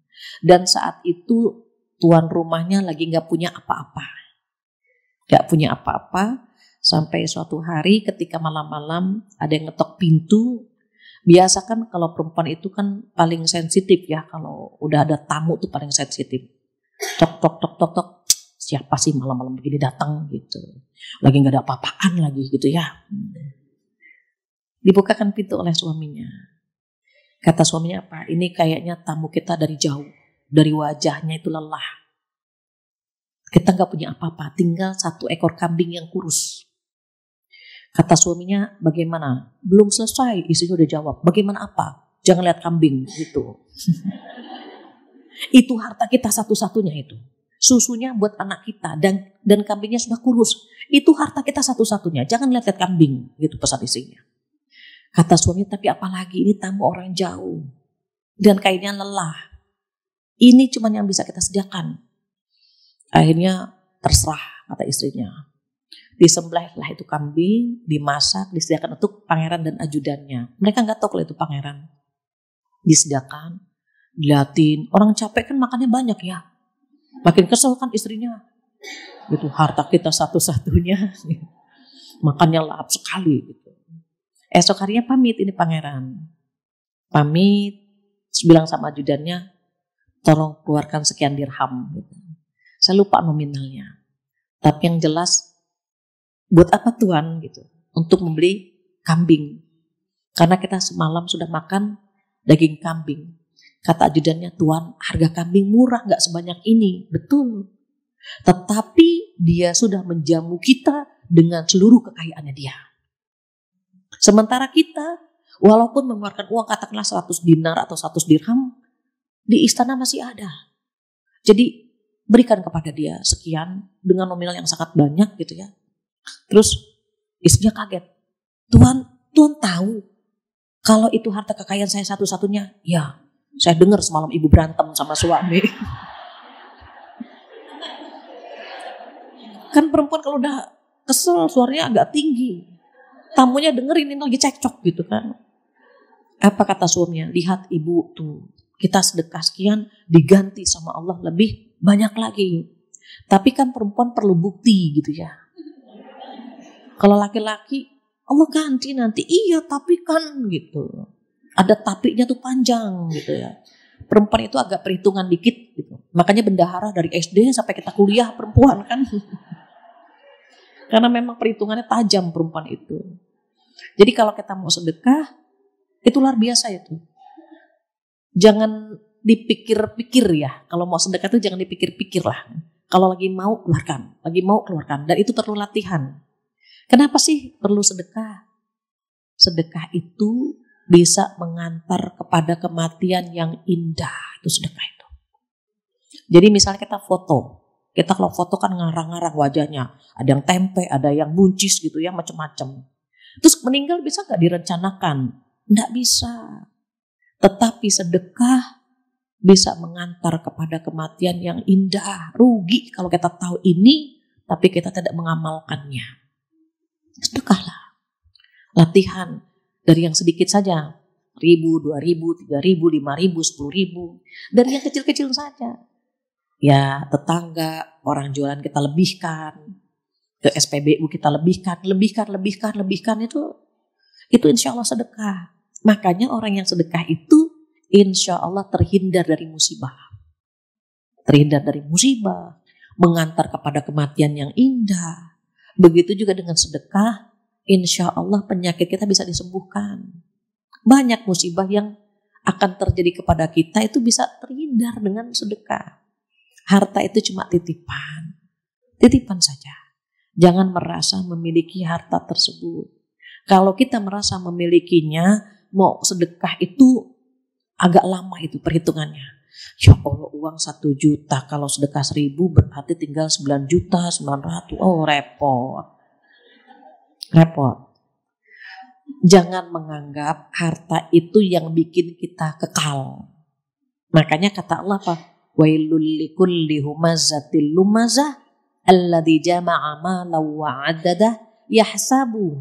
Dan saat itu tuan rumahnya lagi gak punya apa-apa. Gak punya apa-apa. Sampai suatu hari ketika malam-malam ada yang ngetok pintu. Biasa kan kalau perempuan itu kan paling sensitif ya. Kalau udah ada tamu tuh paling sensitif. Tok tok tok tok tok. Siapa sih malam-malam begini datang gitu. Lagi gak ada apa-apaan lagi gitu ya. Dibukakan pintu oleh suaminya. Kata suaminya apa? Ini kayaknya tamu kita dari jauh. Dari wajahnya itu lelah. Kita gak punya apa-apa. Tinggal 1 ekor kambing yang kurus. Kata suaminya, bagaimana? Belum selesai. Istrinya udah jawab. Bagaimana apa? Jangan lihat kambing gitu. Itu harta kita satu-satunya itu. Susunya buat anak kita. Dan kambingnya sudah kurus. Itu harta kita satu-satunya. Jangan lihat kambing. Gitu pesan istrinya. Kata suaminya, tapi apalagi ini tamu orang jauh. Dan kainnya lelah. Ini cuma yang bisa kita sediakan. Akhirnya terserah, kata istrinya. Disembelihlah itu kambing, dimasak, disediakan untuk pangeran dan ajudannya. Mereka nggak tahu kalau itu pangeran. Disediakan, diliatin. Orang capek kan makannya banyak ya. Makin kesel kan istrinya. Gitu, harta kita satu-satunya. Makannya lahap sekali. Gitu. Esok harinya pamit ini pangeran. Pamit, bilang sama ajudannya, tolong keluarkan sekian dirham. Gitu. Saya lupa nominalnya. Tapi yang jelas, buat apa Tuan? Gitu, untuk membeli kambing. Karena kita semalam sudah makan daging kambing. Kata ajudannya, Tuan, harga kambing murah, gak sebanyak ini. Betul. Tetapi dia sudah menjamu kita dengan seluruh kekayaannya dia. Sementara kita, walaupun mengeluarkan uang katakanlah 100 dinar atau 100 dirham, di istana masih ada. Jadi berikan kepada dia sekian dengan nominal yang sangat banyak gitu ya. Terus istrinya kaget. Tuan tahu kalau itu harta kekayaan saya satu-satunya? Ya, saya dengar semalam ibu berantem sama suami. Kan perempuan kalau udah kesel suaranya agak tinggi. Tamunya dengerin ini lagi cekcok gitu kan. Apa kata suaminya? Lihat ibu tuh, kita sedekah sekian diganti sama Allah lebih banyak lagi. Tapi kan perempuan perlu bukti gitu ya. Kalau laki-laki, Allah ganti nanti. Iya tapi kan gitu. Ada tapinya tuh panjang gitu ya. Perempuan itu agak perhitungan dikit gitu. Makanya bendahara dari SD sampai kita kuliah perempuan kan. Karena memang perhitungannya tajam perempuan itu. Jadi kalau kita mau sedekah, itu luar biasa itu. Jangan dipikir-pikir ya. Kalau mau sedekah itu jangan dipikir-pikir lah. Kalau lagi mau keluarkan. Dan itu perlu latihan. Kenapa sih perlu sedekah? Sedekah itu bisa mengantar kepada kematian yang indah. Itu sedekah itu. Jadi misalnya kita foto. Kita kalau foto kan ngarang-ngarang wajahnya. Ada yang tempe, ada yang buncis gitu ya, macam-macam. Terus meninggal bisa gak direncanakan? Nggak bisa. Tetapi sedekah bisa mengantar kepada kematian yang indah. Rugi kalau kita tahu ini, tapi kita tidak mengamalkannya. Sedekahlah. Latihan dari yang sedikit saja. 1.000, 2.000, 3.000, 5.000, 10.000. Dari yang kecil-kecil saja. Ya tetangga, orang jualan kita lebihkan. Ke SPBU kita lebihkan itu insya Allah sedekah. Makanya orang yang sedekah itu insya Allah terhindar dari musibah. Terhindar dari musibah. Mengantar kepada kematian yang indah. Begitu juga dengan sedekah, insya Allah penyakit kita bisa disembuhkan. Banyak musibah yang akan terjadi kepada kita itu bisa terhindar dengan sedekah. Harta itu cuma titipan. Titipan saja. Jangan merasa memiliki harta tersebut. Kalau kita merasa memilikinya, mau sedekah itu agak lama itu perhitungannya. Ya Allah, uang 1 juta, kalau sedekah 1.000 berarti tinggal 9 juta 900. Oh repot. Repot. Jangan menganggap harta itu yang bikin kita kekal. Makanya kata Allah apa? Wailul likulli humazatil lumazah alladzi jama'a malan wa 'addadah yahsabu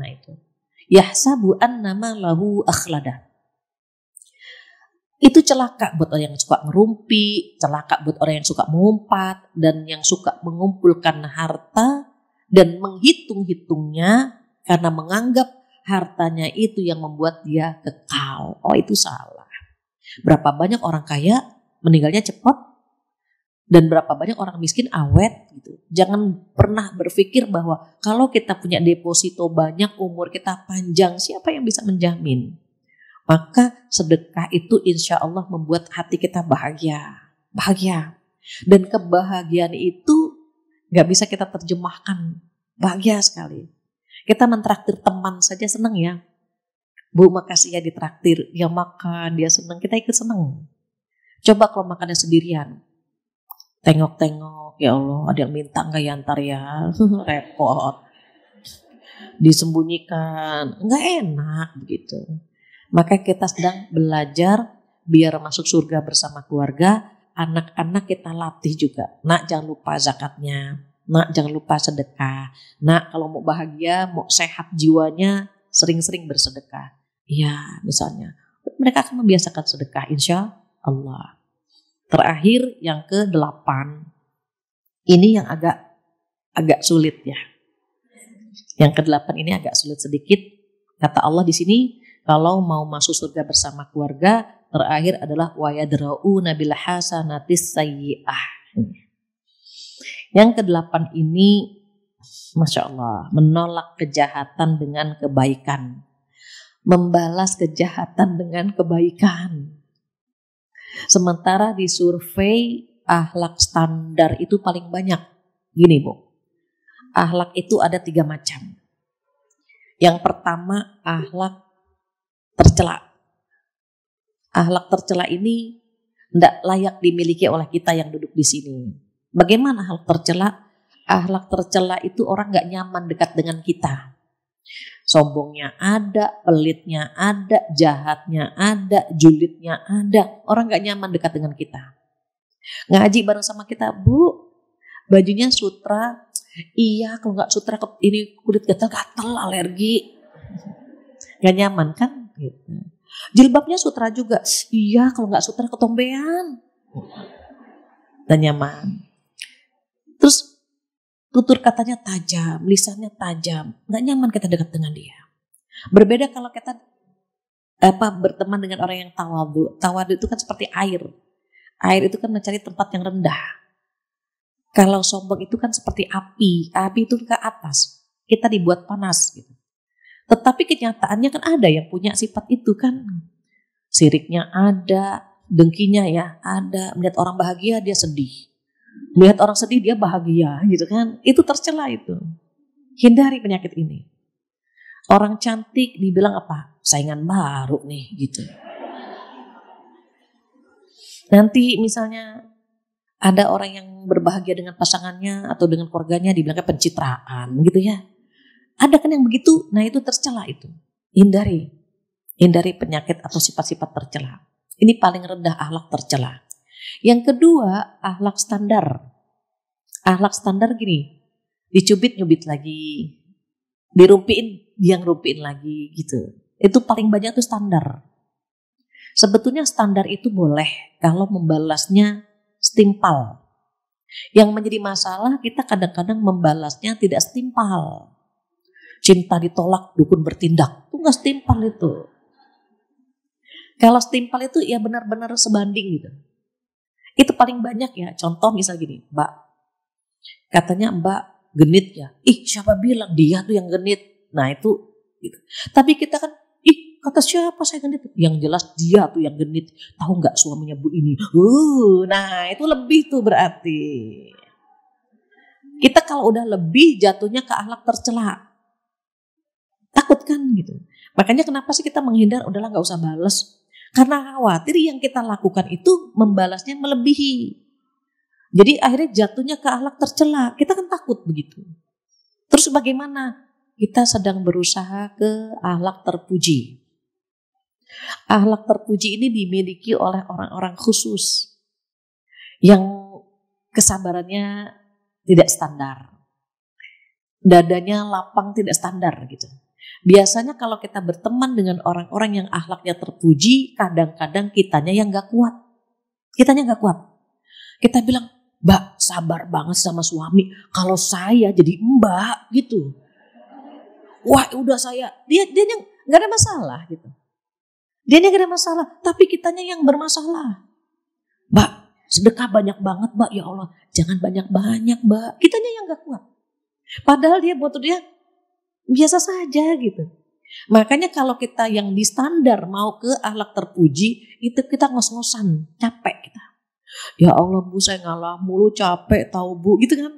annama lahu akhlada. Itu celaka buat orang yang suka ngerumpi, celaka buat orang yang suka mengumpat, dan yang suka mengumpulkan harta dan menghitung-hitungnya karena menganggap hartanya itu yang membuat dia kekal. Oh itu salah. Berapa banyak orang kaya meninggalnya cepat, dan berapa banyak orang miskin awet gitu. Jangan pernah berpikir bahwa kalau kita punya deposito banyak, umur kita panjang, siapa yang bisa menjamin? Maka sedekah itu insya Allah membuat hati kita bahagia. Bahagia. Dan kebahagiaan itu gak bisa kita terjemahkan. Bahagia sekali. Kita mentraktir teman saja senang ya. Bu makasih ya ditraktir. Dia makan, dia senang, kita ikut senang. Coba kalau makannya sendirian. Tengok-tengok, ya Allah ada yang minta gak ya ntar ya. Repot. Disembunyikan. Gak enak begitu. Maka kita sedang belajar biar masuk surga bersama keluarga. Anak-anak kita latih juga. Nak jangan lupa zakatnya. Nak jangan lupa sedekah. Nak kalau mau bahagia, mau sehat jiwanya, sering-sering bersedekah. Ya misalnya. Mereka akan membiasakan sedekah insya Allah. Terakhir yang ke-8. Ini yang agak sulit ya. Yang ke-8 ini agak sulit sedikit. Kata Allah di sini, kalau mau masuk surga bersama keluarga, terakhir adalah wa yadra'una bil hasanatis sayyi'ah. Yang ke-8 ini, Masya Allah, menolak kejahatan dengan kebaikan. Membalas kejahatan dengan kebaikan. Sementara di survei akhlak standar itu paling banyak. Gini Bu, akhlak itu ada 3 macam. Yang pertama akhlak tercela. Akhlak tercela ini tidak layak dimiliki oleh kita yang duduk di sini. Bagaimana akhlak tercela? Akhlak tercela itu orang gak nyaman dekat dengan kita. Sombongnya ada, pelitnya ada, jahatnya ada, julidnya ada. Orang gak nyaman dekat dengan kita. Ngaji bareng sama kita, Bu, bajunya sutra. Iya, kalau gak sutra ini kulit gatal-gatal, alergi. Gak nyaman kan? Gitu. Jilbabnya sutra juga. Iya, kalau gak sutra ketombean. Dan nyaman. Terus tutur katanya tajam, lisannya tajam, nggak nyaman kita dekat dengan dia. Berbeda kalau kita berteman dengan orang yang tawadu. Tawadu itu kan seperti air. Air itu kan mencari tempat yang rendah. Kalau sombong itu kan seperti api. Api itu ke atas. Kita dibuat panas gitu. Tetapi kenyataannya kan ada yang punya sifat itu kan. Siriknya ada, dengkinya ya ada. Melihat orang bahagia dia sedih. Melihat orang sedih dia bahagia gitu kan. Itu tercela itu. Hindari penyakit ini. Orang cantik dibilang apa? Saingan baru nih gitu. Nanti misalnya ada orang yang berbahagia dengan pasangannya atau dengan keluarganya dibilangnya pencitraan gitu ya. Ada kan yang begitu? Nah itu tercela itu. Hindari. Hindari penyakit atau sifat-sifat tercela. Ini paling rendah akhlak tercela. Yang kedua, akhlak standar. Akhlak standar gini, dicubit-nyubit lagi, dirumpiin, dia ngerumpiin lagi gitu. Itu paling banyak tuh standar. Sebetulnya standar itu boleh kalau membalasnya setimpal. Yang menjadi masalah kita kadang-kadang membalasnya tidak setimpal. Cinta ditolak, dukun bertindak. Itu gak setimpal itu. Kalau setimpal itu ya benar-benar sebanding gitu. Itu paling banyak ya. Contoh misal gini, Mbak. Katanya Mbak genit ya. Ih siapa bilang dia tuh yang genit. Nah itu. Gitu. Tapi kita kan, ih kata siapa saya genit. Yang jelas dia tuh yang genit. Tahu gak suaminya Bu ini. Nah itu lebih tuh berarti. Kita kalau udah lebih jatuhnya ke akhlak tercela. Takut kan gitu. Makanya kenapa sih kita menghindar, udahlah gak usah bales. Karena khawatir yang kita lakukan itu membalasnya melebihi. Jadi akhirnya jatuhnya ke akhlak tercela. Kita kan takut begitu. Terus bagaimana? Kita sedang berusaha ke akhlak terpuji. Akhlak terpuji ini dimiliki oleh orang-orang khusus. Yang kesabarannya tidak standar. Dadanya lapang tidak standar gitu. Biasanya kalau kita berteman dengan orang-orang yang akhlaknya terpuji, kadang-kadang kitanya yang gak kuat. Kitanya gak kuat. Kita bilang, Mbak sabar banget sama suami. Kalau saya jadi Mbak gitu. Wah udah saya, dia yang gak ada masalah gitu. Dia gak ada masalah, tapi kitanya yang bermasalah. Mbak sedekah banyak banget Mbak, ya Allah. Jangan banyak-banyak Mbak. Kitanya yang gak kuat. Padahal dia buat dia biasa saja gitu. Makanya kalau kita yang di standar mau ke akhlak terpuji, itu kita ngos-ngosan, capek kita. Ya Allah Bu saya ngalah mulu capek tahu Bu gitu kan.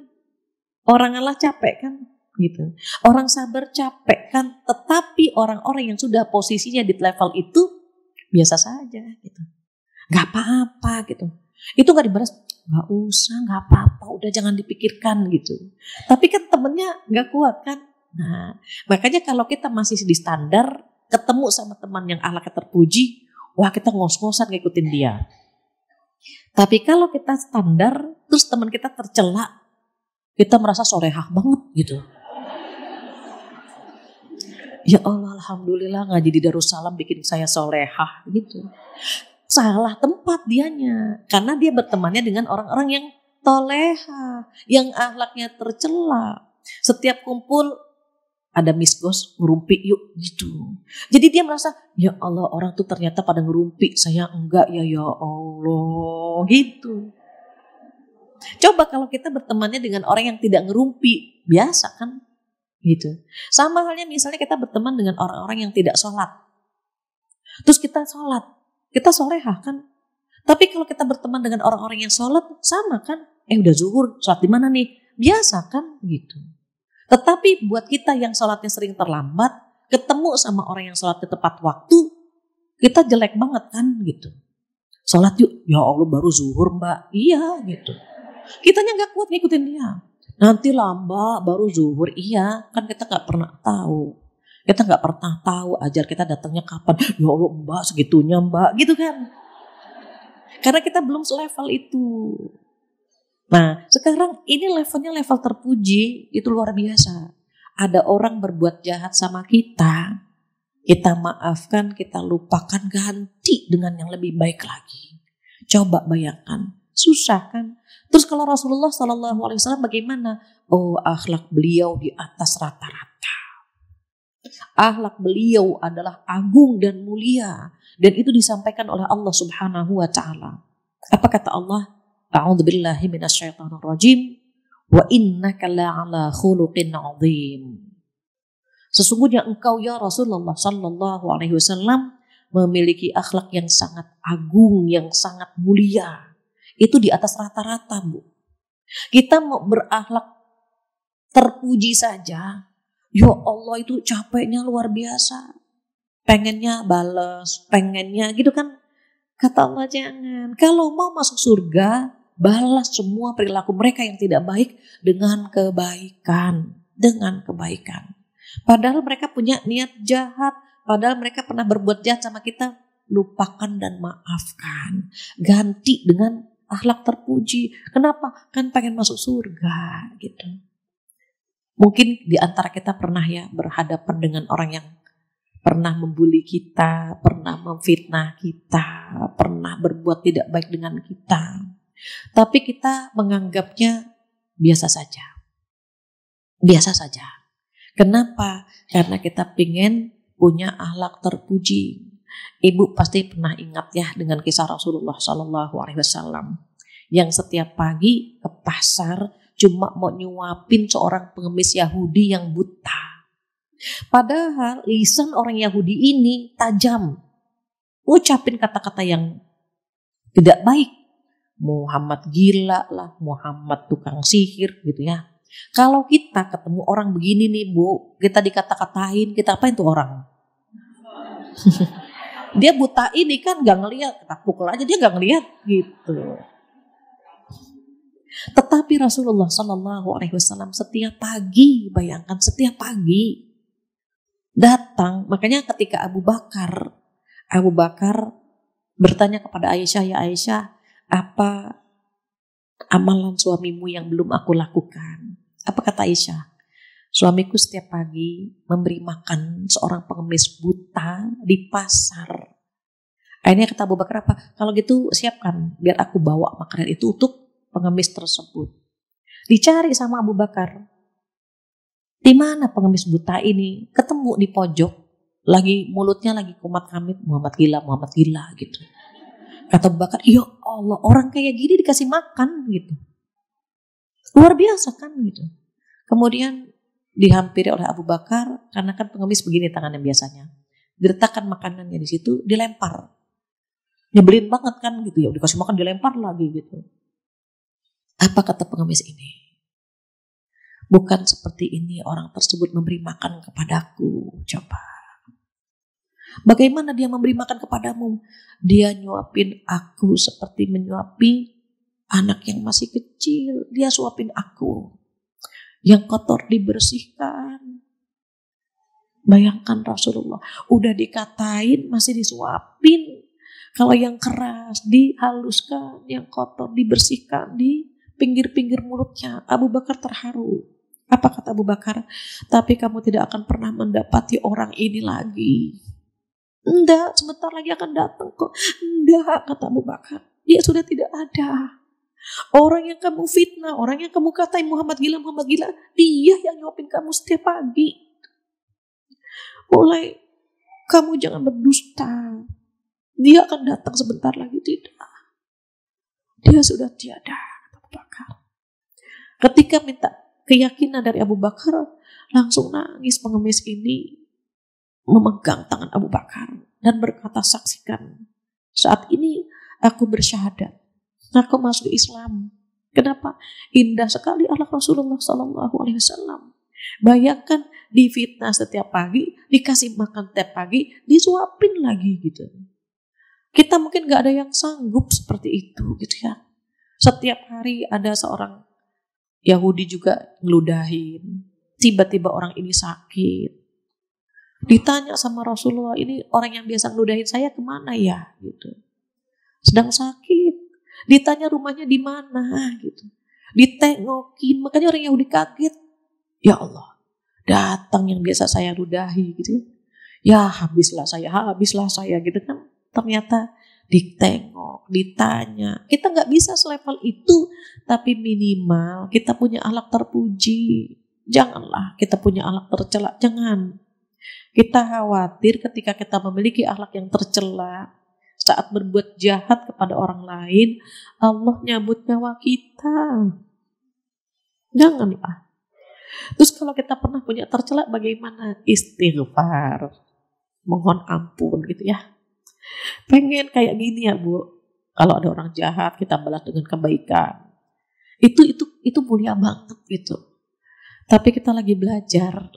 Orang ngalah capek kan gitu. Orang sabar capek kan. Tetapi orang-orang yang sudah posisinya di level itu biasa saja gitu. Gak apa-apa gitu. Itu gak dibalas, gak usah gak apa-apa udah jangan dipikirkan gitu. Tapi kan temennya gak kuat kan. Nah, makanya kalau kita masih di standar, ketemu sama teman yang akhlaknya terpuji, wah kita ngos-ngosan ngikutin dia. Tapi kalau kita standar, terus teman kita tercela, kita merasa solehah banget gitu. Ya Allah, alhamdulillah ngaji di Darussalam bikin saya solehah gitu. Salah tempat dianya. Karena dia bertemannya dengan orang-orang yang toleha, yang akhlaknya tercela. Setiap kumpul ada misgos, ngerumpi yuk gitu. Jadi dia merasa, ya Allah orang tuh ternyata pada ngerumpi, saya enggak ya Allah gitu. Coba kalau kita bertemannya dengan orang yang tidak ngerumpi, biasa kan? Gitu. Sama halnya misalnya kita berteman dengan orang-orang yang tidak sholat. Terus kita sholat, kita solehah kan. Tapi kalau kita berteman dengan orang-orang yang sholat, sama kan. Udah zuhur, sholat di mana nih? Biasa kan gitu. Tetapi buat kita yang sholatnya sering terlambat, ketemu sama orang yang sholatnya tepat waktu, kita jelek banget kan gitu. Sholat yuk, ya Allah baru zuhur mbak. Iya gitu. Kitanya gak kuat ngikutin dia. Nanti lamba baru zuhur, iya kan kita gak pernah tahu. Kita gak pernah tahu ajar kita datangnya kapan. Ya Allah mbak segitunya mbak gitu kan. Karena kita belum selevel itu. Nah sekarang ini levelnya level terpuji, itu luar biasa. Ada orang berbuat jahat sama kita maafkan, kita lupakan, ganti dengan yang lebih baik lagi. Coba bayangkan, susah kan? Terus kalau Rasulullah SAW bagaimana? Oh akhlak beliau di atas rata-rata. Akhlak beliau adalah agung dan mulia. Dan itu disampaikan oleh Allah Subhanahu wa ta'ala. Apa kata Allah? A'udzubillahi minasyaitonirrajim. Wa innaka la'ala khuluqin 'adzim. Sesungguhnya engkau ya Rasulullah SAW memiliki akhlak yang sangat agung, yang sangat mulia. Itu di atas rata-rata Bu. Kita mau berakhlak terpuji saja. Ya Allah itu capeknya luar biasa. Pengennya bales, pengennya gitu kan. Kata Allah jangan. Kalau mau masuk surga, balas semua perilaku mereka yang tidak baik dengan kebaikan. Dengan kebaikan. Padahal mereka punya niat jahat. Padahal mereka pernah berbuat jahat sama kita. Lupakan dan maafkan. Ganti dengan akhlak terpuji. Kenapa? Kan pengen masuk surga gitu. Mungkin di antara kita pernah ya berhadapan dengan orang yang pernah membuli kita, pernah memfitnah kita, pernah berbuat tidak baik dengan kita. Tapi kita menganggapnya biasa saja. Biasa saja. Kenapa? Karena kita pengen punya akhlak terpuji. Ibu pasti pernah ingat ya dengan kisah Rasulullah SAW yang setiap pagi ke pasar cuma mau nyuapin seorang pengemis Yahudi yang buta. Padahal lisan orang Yahudi ini tajam, ucapin kata-kata yang tidak baik. Muhammad gila lah, Muhammad tukang sihir gitu ya. Kalau kita ketemu orang begini nih Bu, kita dikata-katain, kita apain tuh orang? Dia buta ini kan gak ngelihat, kita pukul aja dia gak ngelihat gitu. Tetapi Rasulullah SAW setiap pagi, bayangkan setiap pagi datang. Makanya ketika Abu Bakar bertanya kepada Aisyah, ya Aisyah, apa amalan suamimu yang belum aku lakukan? Apa kata Aisyah? Suamiku setiap pagi memberi makan seorang pengemis buta di pasar. Akhirnya kata Abu Bakar apa? Kalau gitu siapkan biar aku bawa makanan itu untuk pengemis tersebut. Dicari sama Abu Bakar. Di mana pengemis buta ini? Ketemu di pojok. Lagi mulutnya lagi kumat kamit. Muhammad gila gitu. Kata Abu Bakar, ya Allah orang kayak gini dikasih makan gitu. Luar biasa kan gitu. Kemudian dihampiri oleh Abu Bakar karena kan pengemis begini tangannya biasanya. Diletakkan makanannya di situ, dilempar. Nyebelin banget kan gitu ya, dikasih makan dilempar lagi gitu. Apa kata pengemis ini? Bukan seperti ini orang tersebut memberi makan kepadaku. Coba. Bagaimana dia memberi makan kepadamu? Dia nyuapin aku seperti menyuapi anak yang masih kecil. Dia suapin aku. Yang kotor dibersihkan. Bayangkan Rasulullah. Udah dikatain masih disuapin. Kalau yang keras dihaluskan. Yang kotor dibersihkan, pinggir-pinggir mulutnya Abu Bakar terharu. Apa kata Abu Bakar? Tapi kamu tidak akan pernah mendapati orang ini lagi. Enggak, sebentar lagi akan datang kok. Enggak, kata Abu Bakar. Dia sudah tidak ada. Orang yang kamu fitnah, orang yang kamu katain Muhammad gila, dia yang nyuapin kamu setiap pagi. Mulai kamu jangan berdusta. Dia akan datang sebentar lagi. Tidak. Dia sudah tiada, kata Abu Bakar. Ketika minta keyakinan dari Abu Bakar, langsung nangis pengemis ini memegang tangan Abu Bakar dan berkata, saksikan, saat ini aku bersyahadat, aku masuk Islam. Kenapa? Indah sekali akhlak Rasulullah SAW. Bayangkan difitnah setiap pagi, dikasih makan tiap pagi, disuapin lagi gitu. Kita mungkin gak ada yang sanggup seperti itu gitu ya. Setiap hari ada seorang Yahudi juga ngeludahin. Tiba-tiba orang ini sakit. Ditanya sama Rasulullah, ini orang yang biasa ngeludahin saya kemana ya? Gitu. Sedang sakit. Ditanya rumahnya di mana? Gitu. Ditengokin. Makanya orang Yahudi kaget. Ya Allah, datang yang biasa saya ludahi. Gitu. Ya habislah saya gitu kan. Ternyata ditengok, ditanya. Kita nggak bisa selevel itu, tapi minimal kita punya akhlak terpuji. Janganlah kita punya akhlak tercela. Jangan. Kita khawatir ketika kita memiliki akhlak yang tercela, saat berbuat jahat kepada orang lain, Allah nyabut nyawa kita. Janganlah. Terus kalau kita pernah punya tercela, bagaimana? Istighfar, mohon ampun gitu ya. Pengen kayak gini ya Bu. Kalau ada orang jahat kita balas dengan kebaikan. Itu mulia banget gitu. Tapi kita lagi belajar,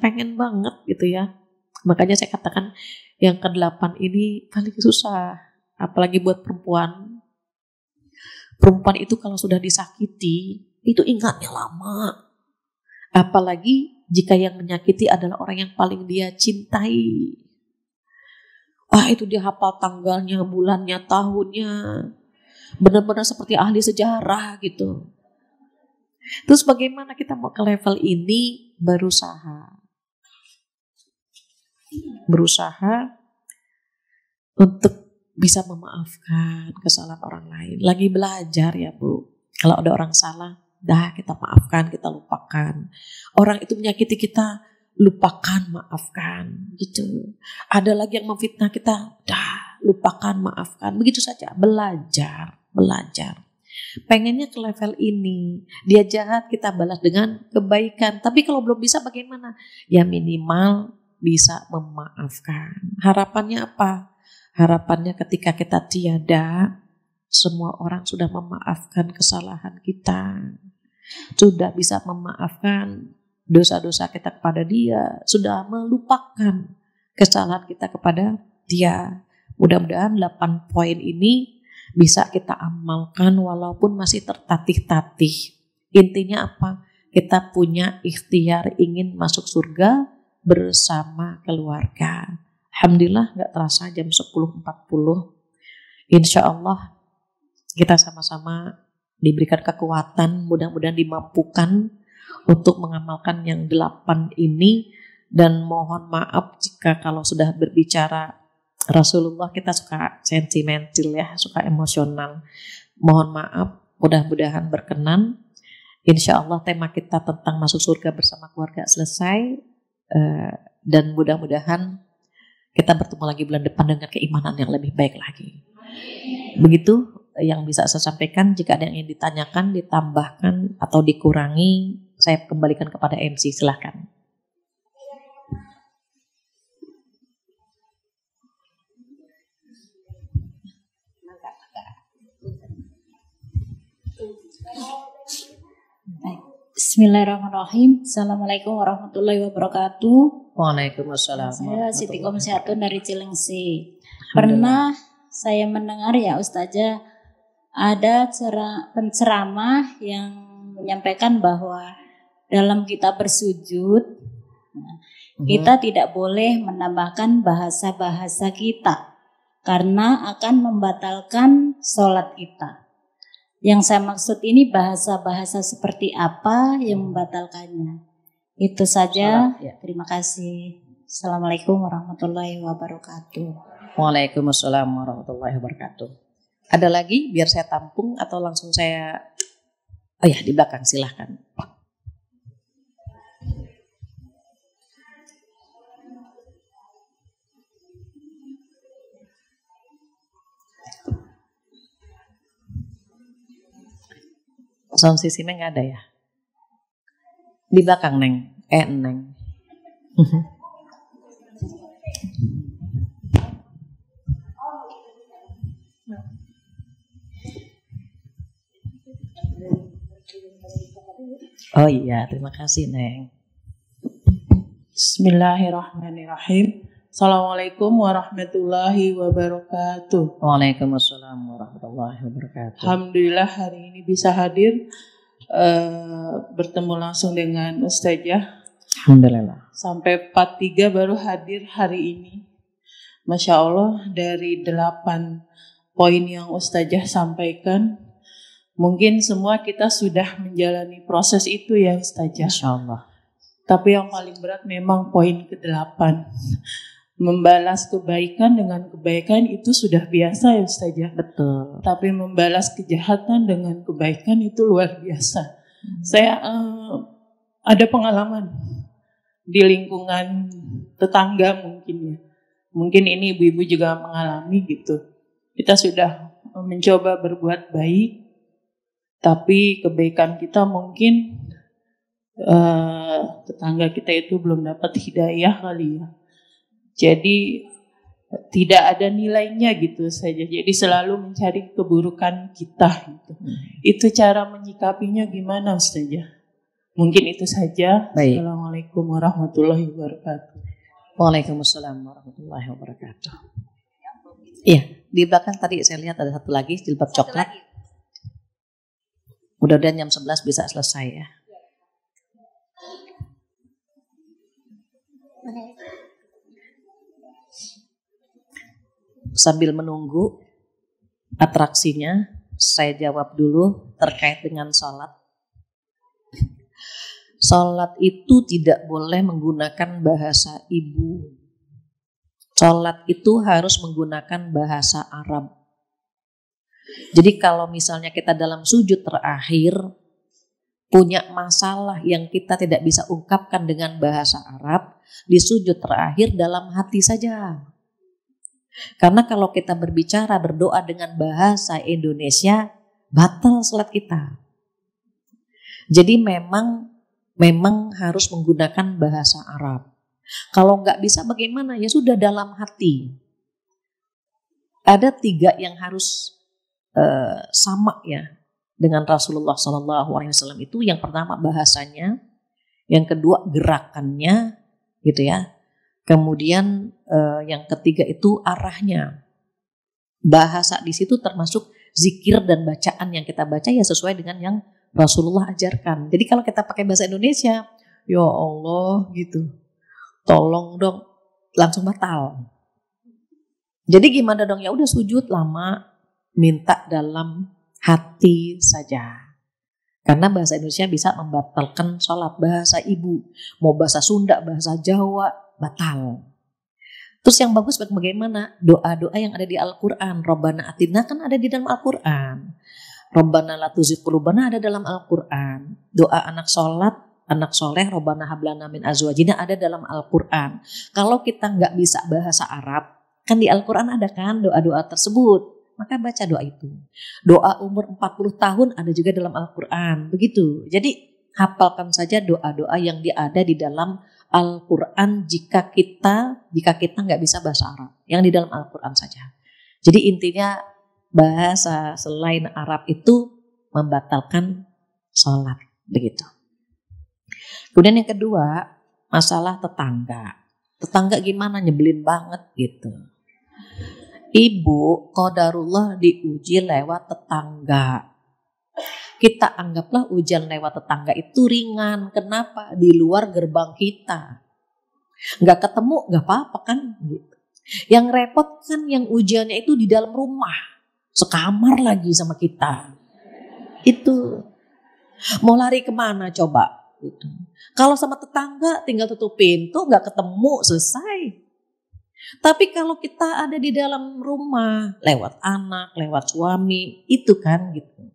pengen banget gitu ya. Makanya saya katakan yang ke-8 ini paling susah. Apalagi buat perempuan. Perempuan itu kalau sudah disakiti, itu ingatnya lama. Apalagi jika yang menyakiti adalah orang yang paling dia cintai. Itu dia hafal tanggalnya, bulannya, tahunnya. Benar-benar seperti ahli sejarah gitu. Terus bagaimana kita mau ke level ini? Berusaha untuk bisa memaafkan kesalahan orang lain. Lagi belajar ya Bu. Kalau ada orang salah, dah kita maafkan, kita lupakan. Orang itu menyakiti kita, lupakan, maafkan gitu. Ada lagi yang memfitnah kita, dah lupakan, maafkan. Begitu saja, belajar. Pengennya ke level ini. Dia jahat, kita balas dengan kebaikan. Tapi kalau belum bisa bagaimana? Ya minimal bisa memaafkan. Harapannya apa? Harapannya ketika kita tiada, semua orang sudah memaafkan kesalahan kita. Sudah bisa memaafkan dosa-dosa kita kepada dia. Sudah melupakan kesalahan kita kepada dia. Mudah-mudahan 8 poin ini bisa kita amalkan walaupun masih tertatih-tatih. Intinya apa? Kita punya ikhtiar ingin masuk surga bersama keluarga. Alhamdulillah gak terasa jam 10.40. Insya Allah kita sama-sama diberikan kekuatan, mudah-mudahan dimampukan untuk mengamalkan yang 8 ini. Dan mohon maaf jika kalau sudah berbicara Rasulullah kita suka sentimental ya, suka emosional. Mohon maaf, mudah-mudahan berkenan. Insya Allah tema kita tentang masuk surga bersama keluarga selesai. Dan mudah-mudahan kita bertemu lagi bulan depan dengan keimanan yang lebih baik lagi. Begitu yang bisa saya sampaikan. Jika ada yang ingin ditanyakan, ditambahkan atau dikurangi, saya kembalikan kepada MC, silahkan. Bismillahirrahmanirrahim. Assalamualaikum warahmatullahi wabarakatuh. Waalaikumsalam. Saya Siti Komsyatun dari Cilengsi. Pernah saya mendengar ya Ustazah, ada penceramah yang menyampaikan bahwa dalam kita bersujud, kita tidak boleh menambahkan bahasa-bahasa kita karena akan membatalkan sholat kita. Yang saya maksud ini bahasa-bahasa seperti apa yang membatalkannya. Itu saja. Ya. Terima kasih. Assalamualaikum warahmatullahi wabarakatuh. Waalaikumsalam warahmatullahi wabarakatuh. Ada lagi biar saya tampung atau langsung saya... Oh ya, di belakang silahkan. Sound sistemnya nggak ada ya? Di belakang, Neng. Neng. Oh iya, terima kasih, Neng. Bismillahirrahmanirrahim. Assalamualaikum warahmatullahi wabarakatuh. Waalaikumsalam warahmatullahi wabarakatuh. Alhamdulillah hari ini bisa hadir bertemu langsung dengan Ustazah. Alhamdulillah. Sampai 43 baru hadir hari ini. Masya Allah, dari 8 poin yang Ustazah sampaikan, mungkin semua kita sudah menjalani proses itu ya Ustazah. Insya Allah. Tapi yang paling berat memang poin ke-8. Membalas kebaikan dengan kebaikan itu sudah biasa ya Ustazah. Betul. Tapi membalas kejahatan dengan kebaikan itu luar biasa. Saya ada pengalaman di lingkungan tetangga mungkin ya. Mungkin ini ibu-ibu juga mengalami gitu. Kita sudah mencoba berbuat baik, tapi kebaikan kita mungkin tetangga kita itu belum dapat hidayah kali ya. Jadi tidak ada nilainya gitu saja. Jadi selalu mencari keburukan kita gitu. Itu cara menyikapinya gimana Ustazah? Mungkin itu saja. Baik. Assalamualaikum warahmatullahi wabarakatuh. Waalaikumsalam warahmatullahi wabarakatuh. Iya, di belakang tadi saya lihat ada satu lagi jilbab coklat. Mudah-mudahan jam 11 bisa selesai ya. Sambil menunggu atraksinya, saya jawab dulu terkait dengan sholat. Sholat itu tidak boleh menggunakan bahasa ibu. Sholat itu harus menggunakan bahasa Arab. Jadi kalau misalnya kita dalam sujud terakhir punya masalah yang kita tidak bisa ungkapkan dengan bahasa Arab, di sujud terakhir dalam hati saja. Karena kalau kita berbicara, berdoa dengan bahasa Indonesia, batal sholat kita. Jadi memang harus menggunakan bahasa Arab. Kalau nggak bisa bagaimana? Ya sudah dalam hati. Ada 3 yang harus sama ya dengan Rasulullah SAW itu. Yang pertama bahasanya, yang kedua gerakannya, gitu ya. Kemudian yang ketiga itu arahnya. Bahasa di situ termasuk zikir dan bacaan yang kita baca ya sesuai dengan yang Rasulullah ajarkan. Jadi kalau kita pakai bahasa Indonesia, ya Allah gitu, tolong dong, langsung batal. Jadi gimana dong? Ya udah sujud lama, minta dalam hati saja. Karena bahasa Indonesia bisa membatalkan sholat. Bahasa ibu, mau bahasa Sunda, bahasa Jawa, batal. Terus yang bagus bagaimana? Doa-doa yang ada di Al-Quran. Rabbana atina kan ada di dalam Al-Quran. Rabbana la tuzigh qulubana ada dalam Al-Quran. Doa anak sholat, anak soleh, Rabbana hablana min azwajina ada dalam Al-Quran. Kalau kita nggak bisa bahasa Arab, kan di Al-Quran ada kan doa-doa tersebut. Maka baca doa itu. Doa umur 40 tahun ada juga dalam Al-Quran. Begitu. Jadi hafalkan saja doa-doa yang ada di dalam Al-Quran jika kita nggak bisa bahasa Arab. Yang di dalam Al-Quran saja. Jadi intinya bahasa selain Arab itu membatalkan sholat. Begitu. Kemudian yang kedua, masalah tetangga. Tetangga gimana? Nyebelin banget gitu. Ibu qadarullah diuji lewat tetangga. Kita anggaplah ujian lewat tetangga itu ringan. Kenapa? Di luar gerbang kita. Nggak ketemu, nggak apa-apa kan? Gitu. Yang repot kan yang ujiannya itu di dalam rumah. Sekamar lagi sama kita. Itu mau lari kemana coba? Gitu. Kalau sama tetangga tinggal tutup pintu, nggak ketemu, selesai. Tapi kalau kita ada di dalam rumah, lewat anak, lewat suami, itu kan gitu.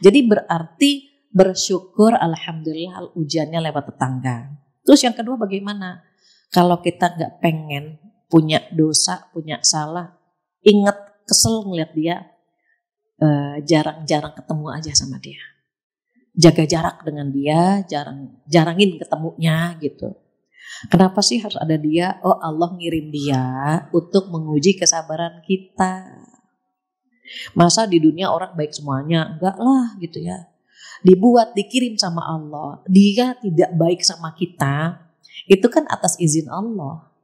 Jadi berarti bersyukur alhamdulillah ujiannya lewat tetangga. Terus yang kedua bagaimana? Kalau kita nggak pengen punya dosa, punya salah, ingat kesel ngeliat dia, jarang-jarang ketemu aja sama dia. Jaga jarak dengan dia, jarangin ketemunya gitu. Kenapa sih harus ada dia? Oh, Allah ngirim dia untuk menguji kesabaran kita. Masa di dunia orang baik semuanya? Enggak lah gitu ya. Dibuat, dikirim sama Allah. Dia tidak baik sama kita. Itu kan atas izin Allah.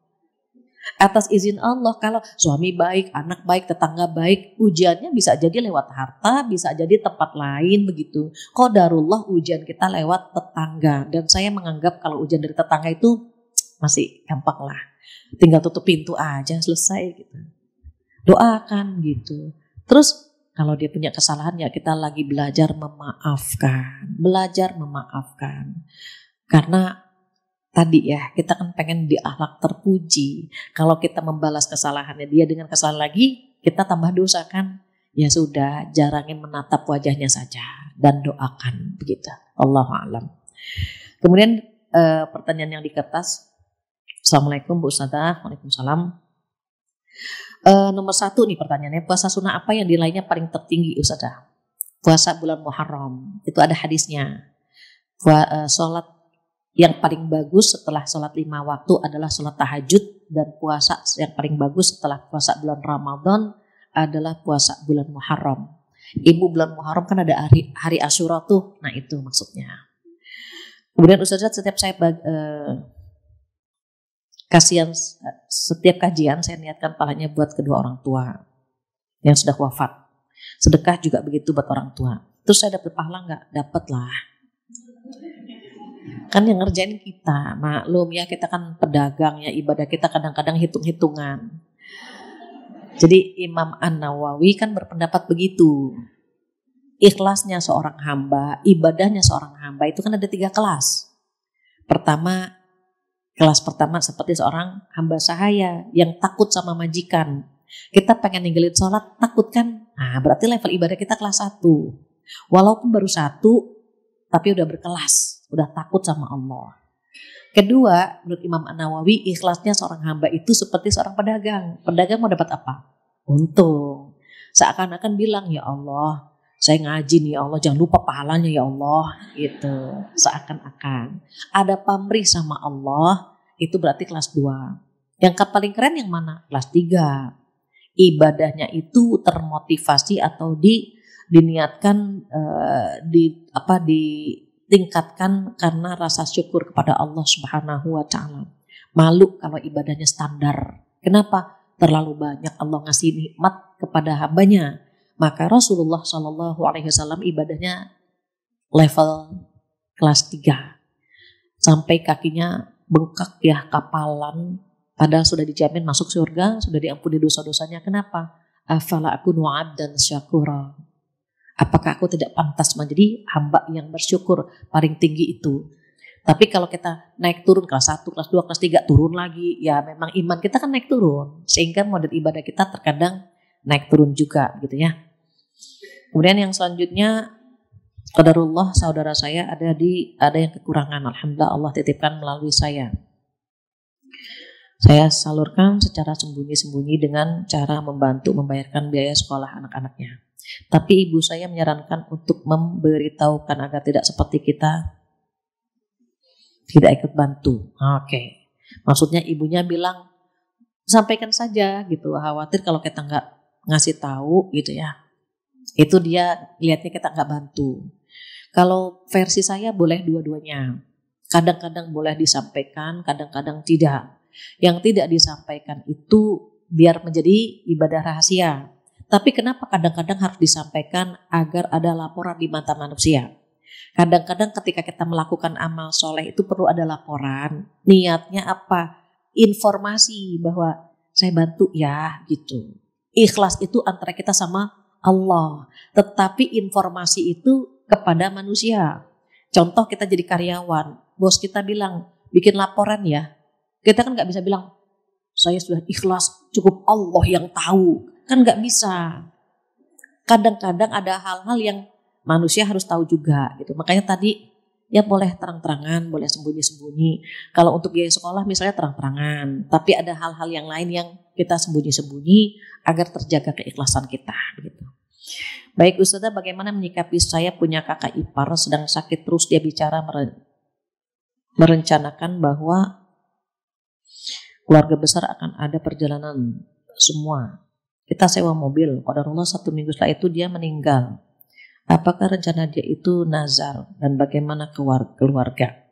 Atas izin Allah, kalau suami baik, anak baik, tetangga baik, ujiannya bisa jadi lewat harta, bisa jadi tempat lain begitu. Qadarullah ujian kita lewat tetangga. Dan saya menganggap kalau ujian dari tetangga itu masih gampang lah. Tinggal tutup pintu aja, selesai gitu. Doakan gitu. Terus kalau dia punya kesalahan ya kita lagi belajar memaafkan. Belajar memaafkan. Karena tadi ya kita kan pengen di akhlak terpuji. Kalau kita membalas kesalahannya dia dengan kesalahan lagi, kita tambah dosa kan. Ya sudah, jarangin menatap wajahnya saja dan doakan begitu. Allahu a'lam. Kemudian pertanyaan yang di kertas. Assalamualaikum Bu Ustazah. Waalaikumsalam. Nomor 1 nih pertanyaannya, puasa sunnah apa yang nilainya paling tertinggi Ustazah? Puasa bulan Muharram. Itu ada hadisnya. Sholat yang paling bagus setelah sholat 5 waktu adalah sholat tahajud, dan puasa yang paling bagus setelah puasa bulan Ramadan adalah puasa bulan Muharram. Ibu, bulan Muharram kan ada hari Asyura tuh. Nah itu maksudnya. Kemudian Ustazah, setiap saya setiap kajian saya niatkan pahalanya buat kedua orang tua yang sudah wafat. Sedekah juga begitu buat orang tua. Terus saya dapat pahala nggak? Dapat lah. Kan yang ngerjain kita, maklum ya, kita kan pedagang ya, ibadah kita kadang-kadang hitung-hitungan. Jadi Imam An-Nawawi kan berpendapat begitu. Ikhlasnya seorang hamba, ibadahnya seorang hamba itu kan ada 3 kelas. Kelas pertama seperti seorang hamba sahaya yang takut sama majikan. Kita pengen ninggalin sholat, takut kan? Nah berarti level ibadah kita kelas 1. Walaupun baru 1, tapi udah berkelas, udah takut sama Allah. Kedua, menurut Imam An-Nawawi, ikhlasnya seorang hamba itu seperti seorang pedagang. Pedagang mau dapat apa? Untung. Seakan-akan bilang, ya Allah, saya ngaji nih ya Allah, jangan lupa pahalanya ya Allah. Gitu. Seakan-akan. Ada pamrih sama Allah, itu berarti kelas 2. Yang paling keren yang mana? Kelas 3. Ibadahnya itu termotivasi atau diniatkan, ditingkatkan karena rasa syukur kepada Allah Subhanahu wa Ta'ala. Malu kalau ibadahnya standar. Kenapa? Terlalu banyak Allah ngasih nikmat kepada hambanya. Maka Rasulullah SAW ibadahnya level kelas 3. Sampai kakinya bengkak ya, kapalan. Padahal sudah dijamin masuk surga, sudah diampuni dosa-dosanya. Kenapa? Afala akunu 'abdan syakura. Apakah aku tidak pantas menjadi hamba yang bersyukur? Paling tinggi itu. Tapi kalau kita naik turun kelas 1, kelas 2, kelas 3 turun lagi, ya memang iman kita kan naik turun. Sehingga model ibadah kita terkadang naik turun juga gitu ya. Kemudian yang selanjutnya, qadarullah, saudara saya ada yang kekurangan. Alhamdulillah Allah titipkan melalui saya. Saya salurkan secara sembunyi-sembunyi dengan cara membantu membayarkan biaya sekolah anak-anaknya. Tapi ibu saya menyarankan untuk memberitahukan agar tidak seperti kita tidak ikut bantu. Oke. Maksudnya ibunya bilang sampaikan saja gitu. Khawatir kalau kita nggak ngasih tahu gitu ya. Itu dia lihatnya kita nggak bantu. Kalau versi saya boleh dua-duanya. Kadang-kadang boleh disampaikan, kadang-kadang tidak. Yang tidak disampaikan itu biar menjadi ibadah rahasia. Tapi kenapa kadang-kadang harus disampaikan agar ada laporan di mata manusia? Kadang-kadang ketika kita melakukan amal soleh itu perlu ada laporan. Niatnya apa? Informasi bahwa saya bantu ya gitu. Ikhlas itu antara kita sama Allah. Tetapi informasi itu kepada manusia. Contoh kita jadi karyawan, bos kita bilang bikin laporan ya. Kita kan nggak bisa bilang saya sudah ikhlas, cukup Allah yang tahu. Kan nggak bisa. Kadang-kadang ada hal-hal yang manusia harus tahu juga gitu. Makanya tadi ya boleh terang-terangan, boleh sembunyi-sembunyi. Kalau untuk biaya sekolah misalnya terang-terangan, tapi ada hal-hal yang lain yang kita sembunyi-sembunyi agar terjaga keikhlasan kita gitu. Baik Ustazah, bagaimana menyikapi saya punya kakak ipar sedang sakit terus dia bicara merencanakan bahwa keluarga besar akan ada perjalanan semua. Kita sewa mobil, qadarullah 1 minggu setelah itu dia meninggal. Apakah rencana dia itu nazar dan bagaimana keluarga?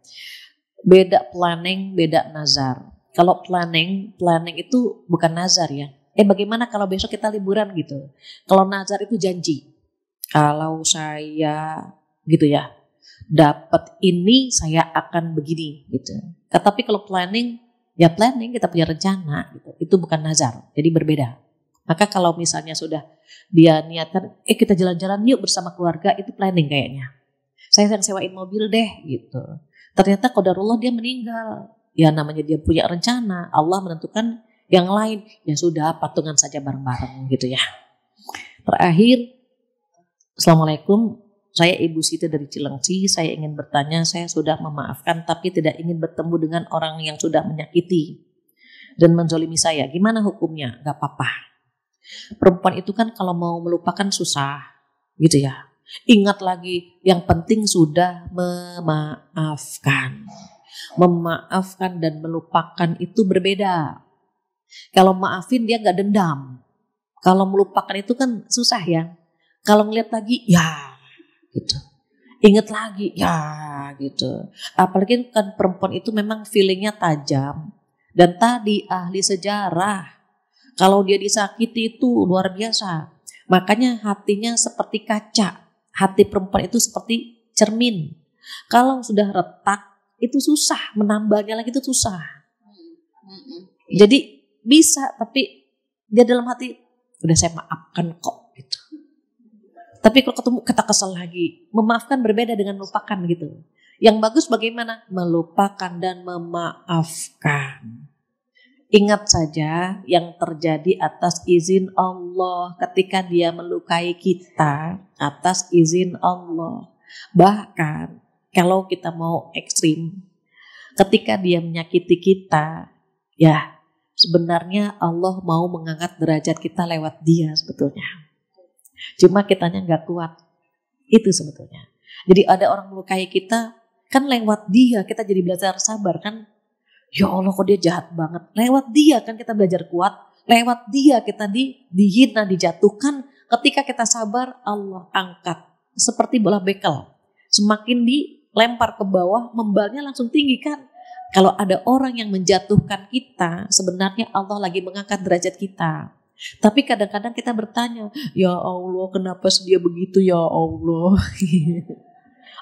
Beda planning, beda nazar. Kalau planning itu bukan nazar ya. Bagaimana kalau besok kita liburan gitu? Kalau nazar itu janji. Kalau saya gitu ya, dapat ini saya akan begini gitu. Tapi kalau planning, ya planning kita punya rencana gitu. Itu bukan nazar, jadi berbeda. Maka kalau misalnya sudah dia niatkan, kita jalan-jalan yuk bersama keluarga, itu planning kayaknya. Saya yang sewain mobil deh gitu. Ternyata qadarullah dia meninggal. Ya namanya dia punya rencana, Allah menentukan yang lain. Ya sudah, patungan saja bareng-bareng gitu ya. Terakhir, Assalamualaikum, saya Ibu Siti dari Cilengsi. Saya ingin bertanya, saya sudah memaafkan tapi tidak ingin bertemu dengan orang yang sudah menyakiti dan menzolimi saya. Gimana hukumnya? Gak apa-apa. Perempuan itu kan kalau mau melupakan susah gitu ya. Ingat lagi, yang penting sudah memaafkan. Memaafkan dan melupakan itu berbeda. Kalau maafin dia gak dendam. Kalau melupakan itu kan susah ya. Kalau ngeliat lagi ya gitu. Ingat lagi ya gitu. Apalagi kan perempuan itu memang feelingnya tajam. Dan tadi ahli sejarah, kalau dia disakiti itu luar biasa. Makanya hatinya seperti kaca. Hati perempuan itu seperti cermin. Kalau sudah retak itu susah. Menambahnya lagi itu susah. Jadi bisa, tapi dia dalam hati udah saya maafkan kok gitu. Tapi kalau ketemu kita kesel lagi. Memaafkan berbeda dengan melupakan gitu. Yang bagus bagaimana? Melupakan dan memaafkan. Ingat saja yang terjadi atas izin Allah ketika dia melukai kita atas izin Allah. Bahkan kalau kita mau ekstrim, ketika dia menyakiti kita, ya sebenarnya Allah mau mengangkat derajat kita lewat dia sebetulnya. Cuma kitanya gak kuat, itu sebetulnya. Jadi ada orang melukai kita, kan lewat dia kita jadi belajar sabar kan. Ya Allah kok dia jahat banget. Lewat dia kan kita belajar kuat. Lewat dia kita dihina, dijatuhkan. Ketika kita sabar, Allah angkat. Seperti bola bekel. Semakin dilempar ke bawah, membalnya langsung tinggi kan. Kalau ada orang yang menjatuhkan kita, sebenarnya Allah lagi mengangkat derajat kita. Tapi kadang-kadang kita bertanya, ya Allah kenapa dia begitu ya Allah.